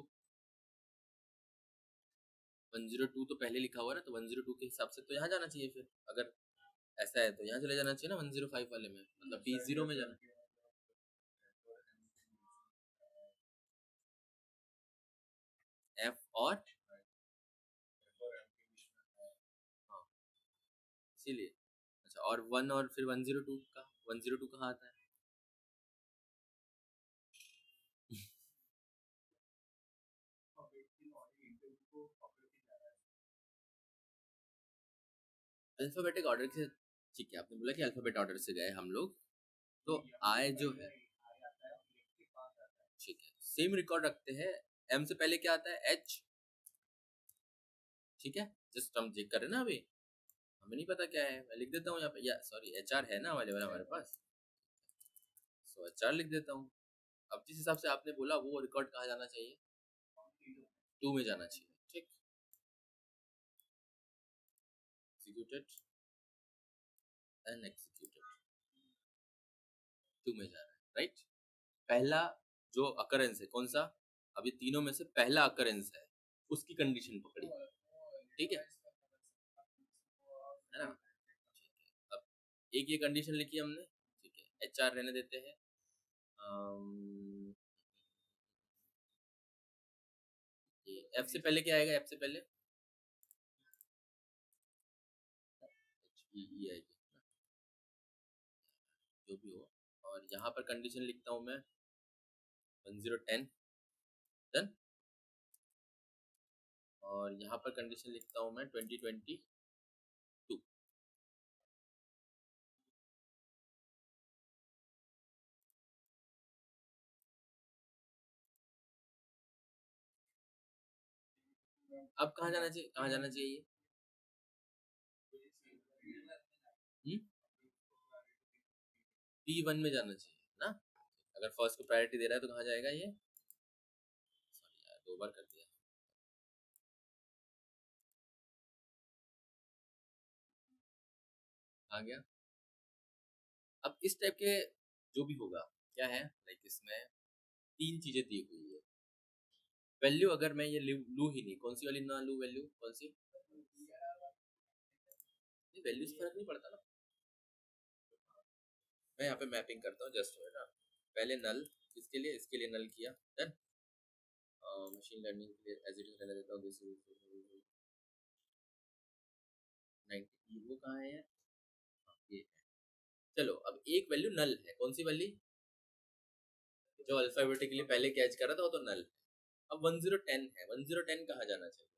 102 तो पहले लिखा हुआ है ना, तो 102 के हिसाब से तो यहाँ जाना चाहिए। फिर अगर ऐसा है तो यहाँ चले जाना चाहिए ना 105 वाले में, मतलब P0 में जाना। F और हाँ, इसीलिए। अच्छा, और 1 और फिर 102 का 102 कहाँ आता है? अल्फाबेटिक ऑर्डर से, ठीक है। आपने बोला कि अल्फाबेट ऑर्डर से गए हम लोग, तो आई जो है, ठीक है, सेम रिकॉर्ड रखते हैं। एम से पहले क्या आता है? एच, ठीक है। जस्ट हम चेक कर रहे हैं ना अभी, हमें नहीं पता क्या है, मैं लिख देता हूँ यहाँ पे, या सॉरी HR है ना अवेलेबल हमारे पास। उसके बाद 4 लिख देता हूँ। अब जिस हिसाब से आपने बोला वो रिकॉर्ड कहाँ जाना चाहिए, 2 में जाना चाहिए। ठीक, एग्जीक्यूटेड एंड एग्जीक्यूटेड, 2 में जाना है, राइट। पहला जो अकरेंस है कौन सा, अभी तीनों में से पहला अकरेंस है, उसकी कंडीशन पकड़ी, ठीक है ना। अब एक ये कंडीशन लिखी हमने, ठीक है, HR रहने देते हैं। एफ से पहले क्या आएगा, एफ से पहले HEE आएगी, जो भी हो। और यहाँ पर कंडीशन लिखता हूँ मैं 1010 डन। और यहाँ पर कंडीशन लिखता हूँ मैं 2022। अब कहाँ जाना चाहिए, कहाँ जाना चाहिए ये, P1 में जाना चाहिए ना। अगर फर्स्ट को प्रायोरिटी दे रहा है तो कहाँ जाएगा ये, सॉरी यार 2 बार कर दिया, आ गया। अब इस टाइप के जो भी होगा क्या है, लाइक इसमें 3 चीजें दी हुई है। वैल्यू अगर मैं ये लू ही नहीं, कौन सी वाली ना लू वैल्यू, कौन सी, वैल्यू से फर्क नहीं पड़ता ना। मैं यहाँ पे मैपिंग करता हूँ जस्ट है ना। पहले नल, किसके लिए, इसके लिए नल किया, डन। मशीन लर्निंग के लिए एज इट इज रहने देता हूँ, दिस 90, वो कहाँ है, ये है। चलो अब एक वैल्यू नल है, कौन सी वाली, जो अल्फाबेटिकली पहले कैच कर रहा था वो तो नल है। अब 1010 है, 1010 कहाँ जाना चाहिए,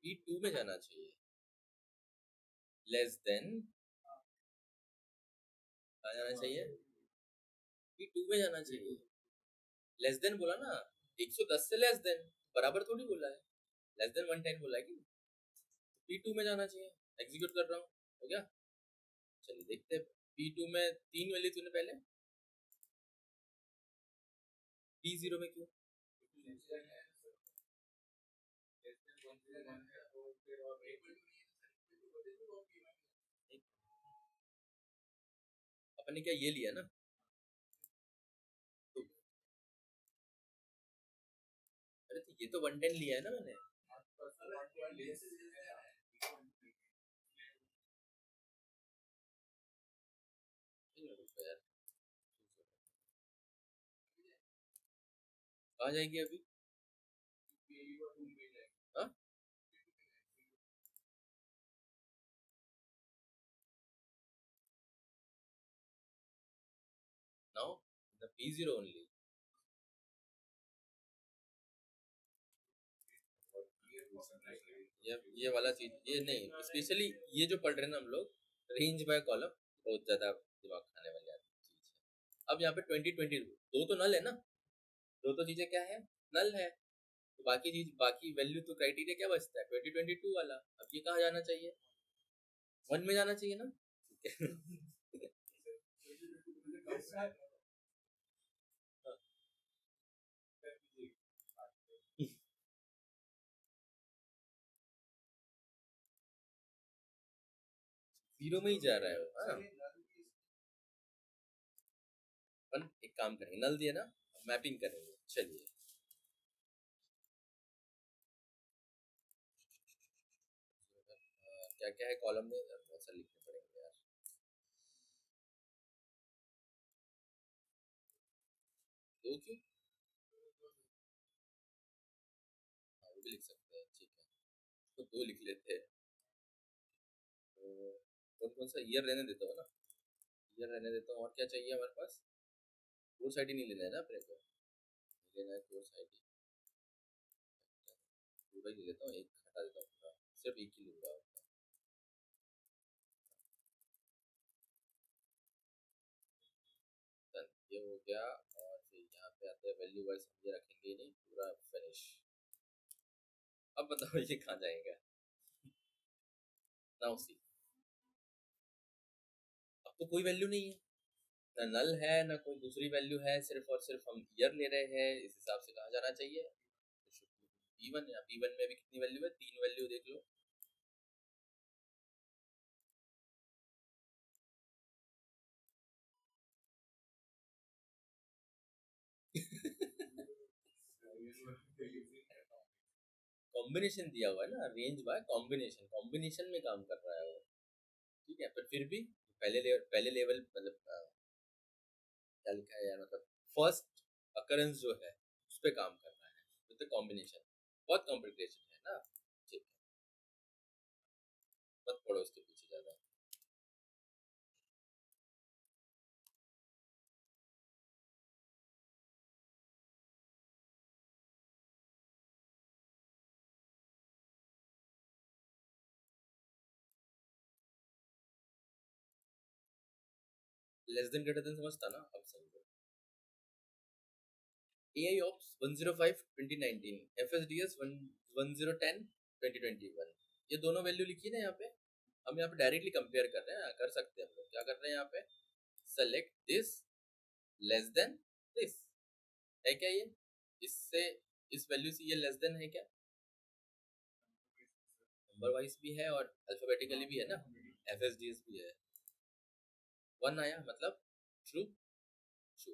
P2 में जाना चाहिए, लेस देन कहाँ जाना चाहिए, P2 में जाना चाहिए। लेस देन बोला ना, 110 से लेस देन, बराबर थोड़ी बोला है, लेस देन 110 बोला है कि P2 में जाना चाहिए। एग्जीक्यूट कर रहा हूँ, हो गया। चलिए देखते हैं P2 में 3 वैल्यू तूने पहले, P0 में क्यों, अपने क्या ये लिया ना, तो अरे तो ये तो 110 लिया है ना मैंने, कहाँ जाएगी अभी, हाँ नाउ द P0 ओनली। ये वाला चीज, ये नहीं स्पेशली, ये जो पढ़ रहे हैं ना हम लोग रेंज बाय कॉलम, बहुत ज्यादा दिमाग खाने वाली चीज है। अब यहाँ पे 2020 दो तो नल है ना, दो तो चीजें क्या है, नल है, तो बाकी चीज, बाकी वैल्यू तो क्राइटेरिया क्या बचता है 2022 वाला। अब ये कहाँ जाना चाहिए, 1 में जाना चाहिए ना, ठीक है। 0 में ही जा रहा है वो, हाँ। अपन एक काम करेंगे, नल दिया ना, मैपिंग करेंगे, चलिए। क्या क्या है कॉलम में, बहुत सारे लिखने पड़ेंगे यार, दो क्यों, हाँ वो भी लिख सकते हैं, ठीक है, तो 2 लिख लेते हैं। तो कौन कौन सा ईयर रहने देता हूँ ना, ईयर रहने देता हूँ। और क्या चाहिए हमारे पास, कोर्स आईडी नहीं लेना है ना अपने को, लेना है कोर्स आईडी, पूरा ही ले लेता हूँ, एक हटा देता हूँ पूरा, सिर्फ एक ही लूंगा। Done, ये हो गया। और फिर यहाँ पे आते हैं वैल्यू वाइज, हम ये रखेंगे नहीं, पूरा फिनिश। अब बताओ ये कहाँ जाएगा, नाउ सी, अब तो कोई वैल्यू नहीं है, ना नल है ना कोई दूसरी वैल्यू है, सिर्फ और सिर्फ हम ईयर ले रहे हैं, इस हिसाब से कहा जाना चाहिए P1, या P1 में भी कितनी वैल्यू है, 3 वैल्यू देख लो। कॉम्बिनेशन दिया हुआ है ना, रेंज बाय कॉम्बिनेशन, कॉम्बिनेशन में काम कर रहा है वो, ठीक है, पर फिर भी पहले लेवल मतलब क्या लिखा है यार, मतलब फर्स्ट अकरेंस जो है उस पे काम करना है विद द कॉम्बिनेशन, बहुत कॉम्प्लिकेशन है ना, ठीक है, मत पढ़ो इसके पीछे ज्यादा। लेस देन ग्रेटर देन समझता ना, अब समझो। AI Ops 105 2019, FSDS 1010 2021, ये दोनों वैल्यू लिखी है ना यहाँ पे, हम यहाँ पे डायरेक्टली कंपेयर कर रहे हैं, कर सकते हैं हम लोग, क्या कर रहे हैं यहाँ पे, select this less than this, है क्या ये, इससे इस वैल्यू से ये लेस देन है क्या, नंबर वाइज भी है और अल्फाबेटिकली भी है ना, FSDS भी है, 1 आया मतलब ट्रू, ट्रू।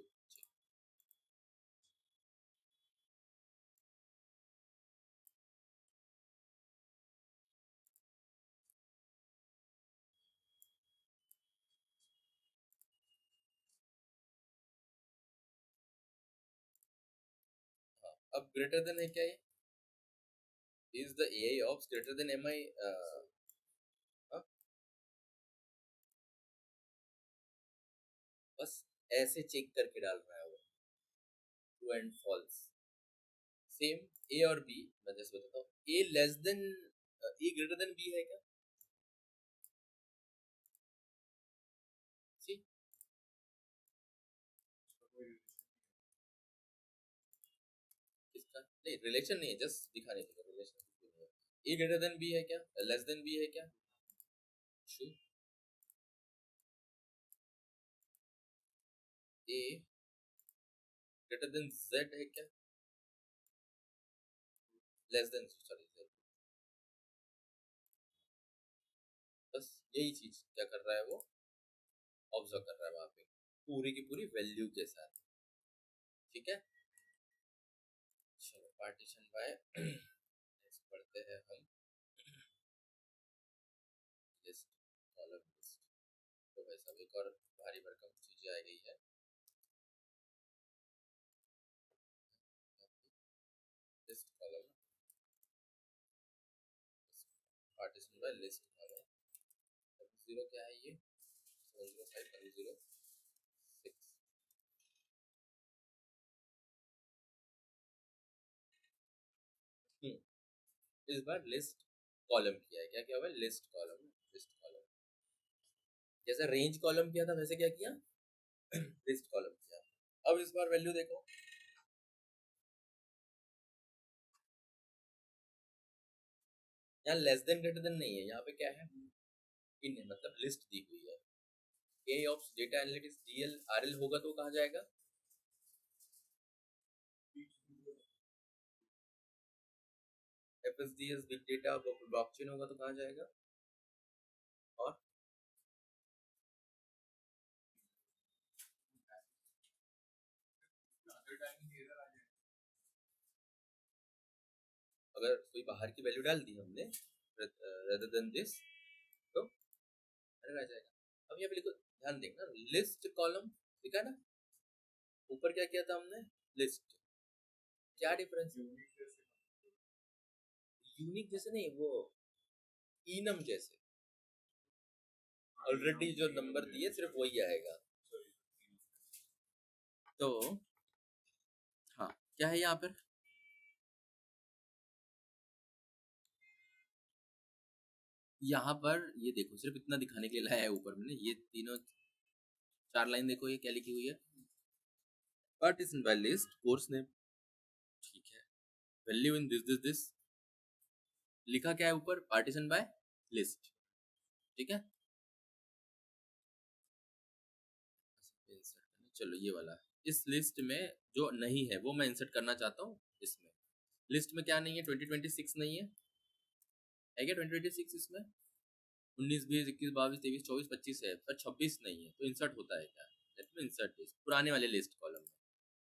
हाँ, अब ग्रेटर देन है क्या ये, is the AI ops greater than MI, बस ऐसे चेक करके डाल रहा है वो, ट्रू एंड फॉल्स, सेम ए और बी, मैं जैसे बताता हूँ, ए लेस देन, ए ग्रेटर देन बी है क्या, सी, इसका नहीं रिलेशन नहीं है, जस्ट दिखाने के लिए, रिलेशन नहीं है, ए ग्रेटर देन बी है क्या, लेस देन बी है क्या, ट्रू, ए ग्रेटर देन जेड है क्या, लेस देन, सॉरी जेड, बस यही चीज क्या कर रहा है वो, ऑब्जर्व कर रहा है वहां पे पूरी की पूरी वैल्यू के साथ, ठीक है। चलो पार्टीशन बाय नेक्स्ट पढ़ते हैं हम, लिस्ट, कॉलम लिस्ट, तो वैसा एक और भारी भरकम चीजें आ गई है, list column, partition by list column, zero क्या है ये, 705.06, इस बार लिस्ट कॉलम किया है, क्या क्या हुआ, लिस्ट कॉलम, लिस्ट कॉलम, जैसा रेंज कॉलम किया था वैसे क्या किया, लिस्ट कॉलम किया। अब इस बार वैल्यू देखो, यहाँ लेस देन ग्रेटर देन नहीं है, यहाँ पे क्या है, इन है, मतलब लिस्ट दी हुई है, ए ऑप्स डेटा एनालिटिक्स DL RL होगा तो कहाँ जाएगा, FSDS बिग डेटा ब्लॉकचेन होगा तो कहाँ जाएगा, और अगर कोई बाहर की वैल्यू डाल दी हमने rather than this, तो error आ जाएगा। अब यहाँ पे लिखो, ध्यान देखना, लिस्ट कॉलम लिखा ना, ऊपर क्या किया था हमने, लिस्ट, क्या डिफरेंस, यूनिक जैसे नहीं, वो इनम जैसे, ऑलरेडी जो नंबर दिए सिर्फ वही आएगा, तो हाँ क्या है यहाँ पर, यहाँ पर ये देखो, सिर्फ इतना दिखाने के लिए लाया है ऊपर में, ये तीनों 4 लाइन देखो, ये क्या लिखी हुई है, partition by list course name, ठीक है, value in this this this, लिखा क्या है ऊपर, पार्टीशन बाय लिस्ट, ठीक है। इंसर्ट करना, चलो ये वाला इस लिस्ट में जो नहीं है वो मैं इंसर्ट करना चाहता हूँ। इसमें लिस्ट में क्या नहीं है, 2026 नहीं है क्या 2026 इसमें? 19 20 21 22 23 24 25 है पर 26 नहीं है, तो इंसर्ट होता है क्या? लेट मी इंसर्ट दिस पुराने वाले लिस्ट कॉलम में।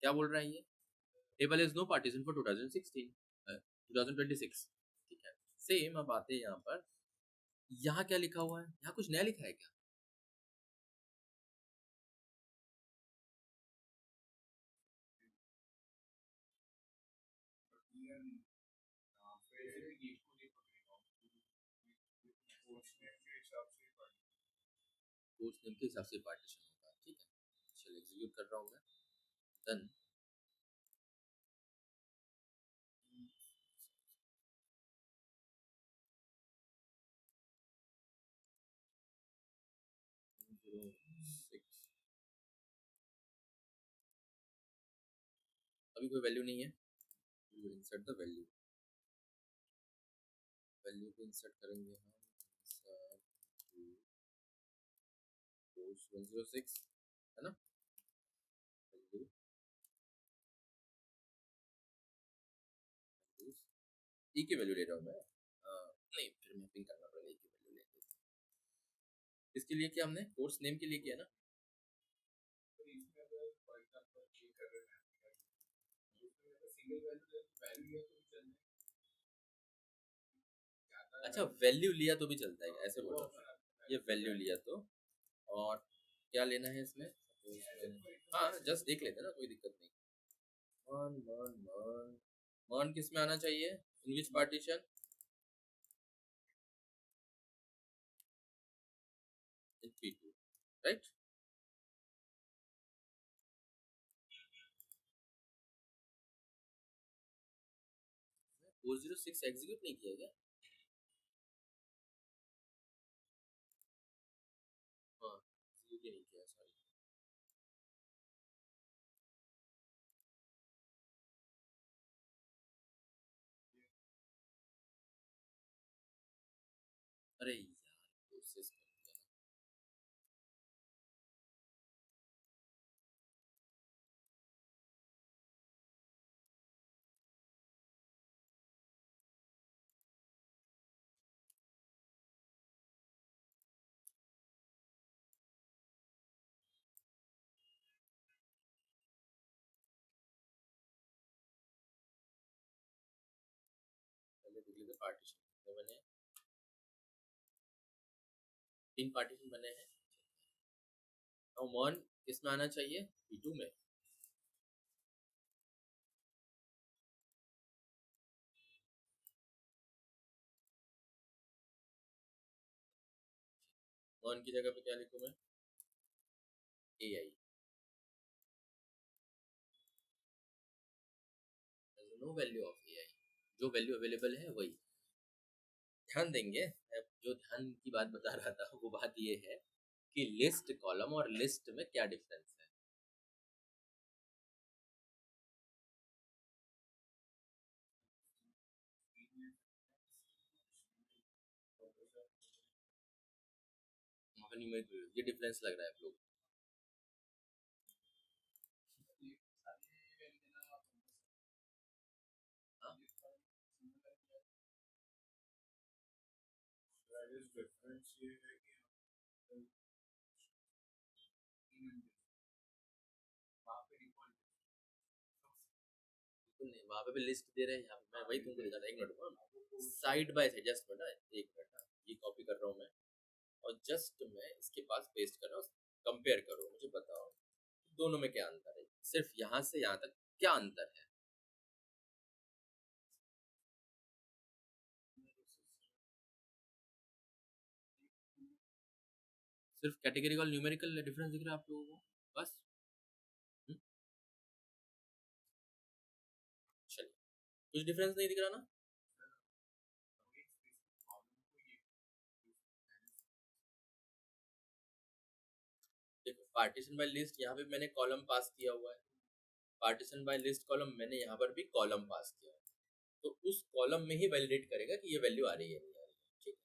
क्या बोल रहा है ये? Table is no partition for 2016 2026। ठीक है, सेम। अब आते हैं यहाँ पर, यहाँ क्या लिखा हुआ है? यहाँ कुछ नया लिखा है क्या? कोर्स नेम के हिसाब से पार्टीशन होगा, ठीक है। चलो एग्जीक्यूट कर रहा हूँ मैं। डन। 06 अभी कोई वैल्यू नहीं है, इंसर्ट द वैल्यू। वैल्यू को इंसर्ट करेंगे हम, कोर्स 106 है ना। वैल्यू ई की वैल्यू ले रहा हूँ मैं। नहीं, फिर मैपिंग करना पड़ेगा, ई की वैल्यू लेंगे। इसके लिए क्या हमने कोर्स नेम के लिए किया ना। अच्छा, वैल्यू लिया तो भी चलता है ऐसे बोलो, ये वैल्यू लिया तो। और क्या लेना है इसमें? हाँ जस्ट देख लेते हैं ना, कोई दिक्कत नहीं। मान मान मान मान किस में आना चाहिए? इन विच पार्टीशन? इन P2, राइट। 406 एग्जीक्यूट नहीं किया क्या? हाँ, एग्जीक्यूट ही नहीं किया, सॉरी। अरे यार, कोशिश कर दिया। पहले देख लेते पार्टीशन कितने बने। 3 पार्टीशन बने हैं। और मान किसमें आना चाहिए? P2 में। मान की जगह पे क्या लिखूं मैं? AI। No value of AI, जो वैल्यू अवेलेबल है वही ध्यान देंगे। मैं जो ध्यान की बात बता रहा था वो बात ये है कि लिस्ट कॉलम और लिस्ट में क्या डिफरेंस है। ये डिफरेंस लग रहा है आप लोग। हाँ? बिल्कुल नहीं, वहां पे भी लिस्ट दे रहे हैं, यहाँ पे मैं वही तुमको दिखा रहा। एक minute, side by side just बेटा, एक मिनट। ये कॉपी कर रहा हूँ मैं और जस्ट मैं इसके पास पेस्ट कर रहा हूँ। कंपेयर करो, मुझे बताओ दोनों में क्या अंतर है, सिर्फ यहाँ से यहाँ तक क्या अंतर है। सिर्फ कैटेगरी और न्यूमेरिकल डिफरेंस दिख रहा है आप लोगों को, बस। हम्म, चलिए, कुछ डिफरेंस नहीं दिख रहा ना। देखो, पार्टीशन बाय लिस्ट यहाँ पे मैंने कॉलम पास किया हुआ है। पार्टीशन बाय लिस्ट कॉलम मैंने यहाँ पर भी कॉलम पास किया है। तो उस कॉलम में ही वैलिडेट करेगा कि ये वैल्यू आ रही है नहीं आ रही है, ठीक है।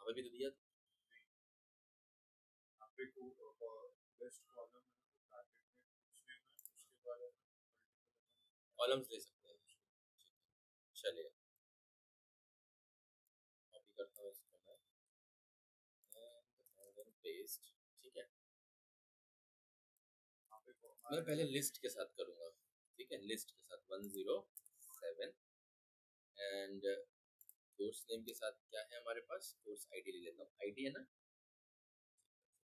हमें भी तो दिया कॉलम्स ले सकते हैं। चलिए कॉपी करता हूँ इसको मैं पेस्ट। ठीक है, मैं पहले लिस्ट के साथ करूँगा। ठीक है, लिस्ट के साथ 107 एंड कोर्स नेम के साथ क्या है हमारे पास, कोर्स आईडी ले लेता हूँ। आईडी है ना,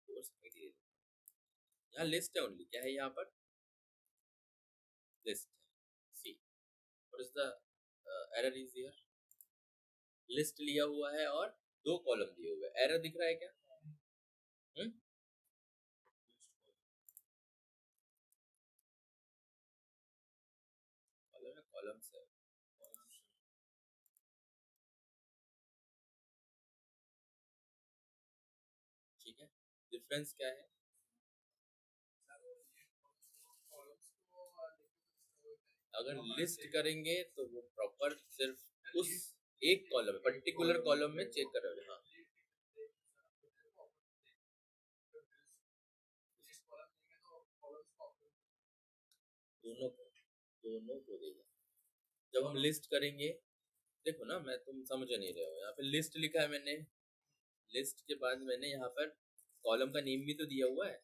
कोर्स आईडी ले लेता हूँ। यहाँ लिस्ट है ओनली, क्या है यहाँ पर, list C. What is the error is here, list लिया हुआ है और 2 कॉलम दिए हुए हैं, एरर दिख रहा है क्या? कॉलम है, कॉलम्स है। ठीक है, डिफरेंस क्या है? अगर लिस्ट करेंगे तो वो प्रॉपर सिर्फ उस एक कॉलम, पर्टिकुलर कॉलम में चेक करोगे। हाँ, दोनों को देगा। जब हम लिस्ट करेंगे, देखो ना, मैं तुम समझ नहीं रहे हो, यहाँ पे लिस्ट लिखा है मैंने, लिस्ट के बाद मैंने यहाँ पर कॉलम का नेम भी तो दिया हुआ है।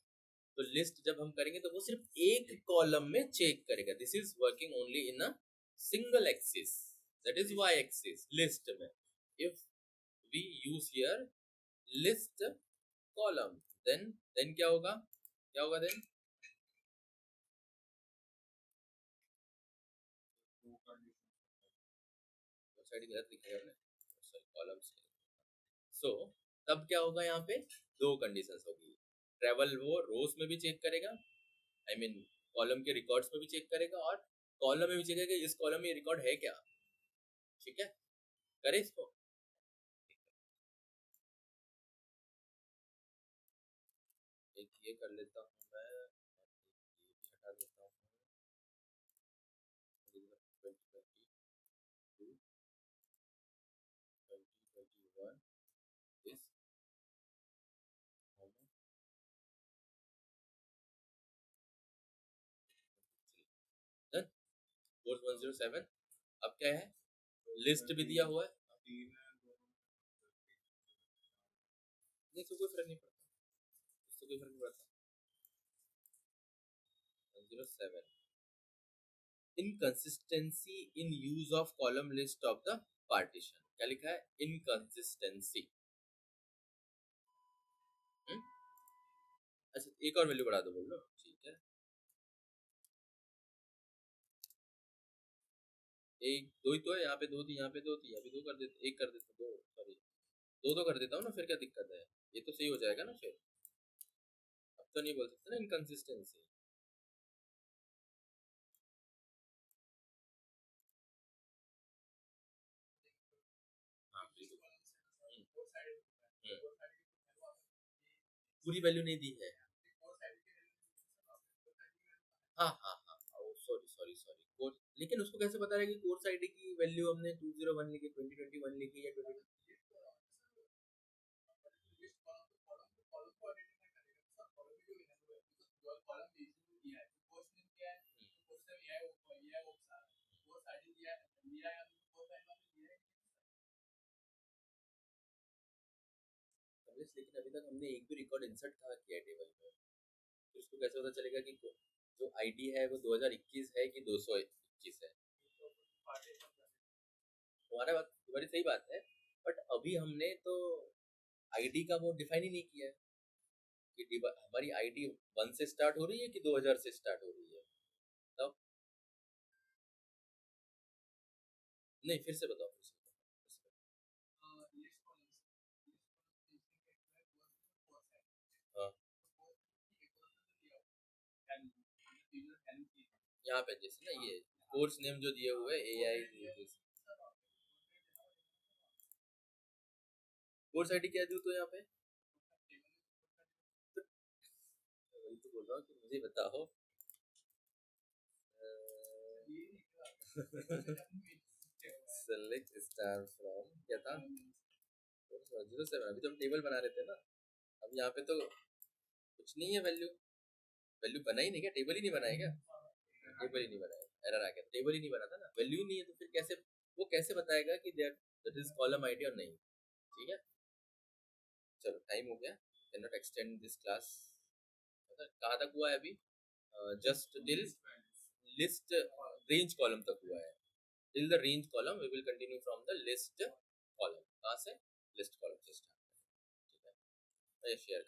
तो लिस्ट जब हम करेंगे तो वो सिर्फ एक कॉलम में चेक करेगा। This is working only in a single axis, that is Y axis list में। If we use here list column, then क्या होगा, क्या होगा देन? साइड गलत लिखा है हमने, सॉरी, कॉलम्स। सो तब क्या होगा, यहाँ पे 2 कंडीशंस होगी। ट्रैवल वो रोज में भी चेक करेगा, आई मीन कॉलम के रिकॉर्ड्स में भी चेक करेगा, और कॉलम में भी चेक करेगा इस कॉलम में रिकॉर्ड है क्या। ठीक है, करे इसको। एक ये कर लेता हूँ मैं, ये भी हटा देता हूँ। 2022 2021 इस डन। कोर्स 107 अब क्या है, लिस्ट भी दिया हुआ है। नहीं तो कोई फर्क नहीं पड़ता, इससे कोई फर्क नहीं पड़ता। 107 inconsistency in use of column list of the partition. क्या लिखा है, इनकंसिस्टेंसी। अच्छा, एक और वैल्यू बढ़ा दो, बोल लो। ठीक है, एक दो ही तो है, यहाँ पे 2 थी, यहाँ पे 2 थी, यहाँ पे 2 कर देते, एक कर देते, 2 सॉरी 2 कर देता हूँ ना, फिर क्या दिक्कत है, ये तो सही हो जाएगा ना फिर। अब तो नहीं बोल सकते ना इनकंसिस्टेंसी। हाँ बिल्कुल। पूरी वैल्यू नहीं दी है। हाँ हाँ हाँ, सॉरी सॉरी सॉरी, कोर्स, लेकिन उसको कैसे पता रहेगा कि कोर्स आईडी की वैल्यू हमने 201 लिखी, 2021 लिखी या 20। लेकिन अभी तक हमने एक भी रिकॉर्ड इंसर्ट कहाँ किया है टेबल में, तो उसको कैसे पता चलेगा कि जो आईडी है वो 2021 है कि 221 है? तुम्हारा बात, तुम्हारी सही बात है, बट अभी हमने तो आईडी का वो डिफाइन ही नहीं किया है कि हमारी आईडी 1 से स्टार्ट हो रही है कि 2000 से स्टार्ट हो रही है। तब नहीं, फिर से बताओ, फिर से बताओ। हाँ, यहाँ पे जैसे ना ये कोर्स नेम जो दिए हुए ए आई, कोर्स आईडी क्या दूँ तो यहाँ पे, वही तो बोल रहा हूँ कि मुझे बताओ। सेलेक्ट स्टार फ्रॉम क्या था, 07 अभी तो हम टेबल बना रहे थे ना। अब यहाँ पे तो कुछ नहीं है, वैल्यू वैल्यू बना ही नहीं क्या, टेबल ही नहीं बनाया क्या, टेबल ही नहीं बनाया, एरर आ गया, टेबल ही नहीं बना था ना, वैल्यू ही नहीं है तो फिर कैसे वो कैसे बताएगा कि दैट इज कॉलम आईडी और नहीं। ठीक है, चलो टाइम हो गया, cannot extend this class. कहाँ तक हुआ है अभी, just till list range column तक हुआ है, till the range column we will continue from the list column. कहाँ से, लिस्ट कॉलम से स्टार्ट। ठीक है, मैं शेयर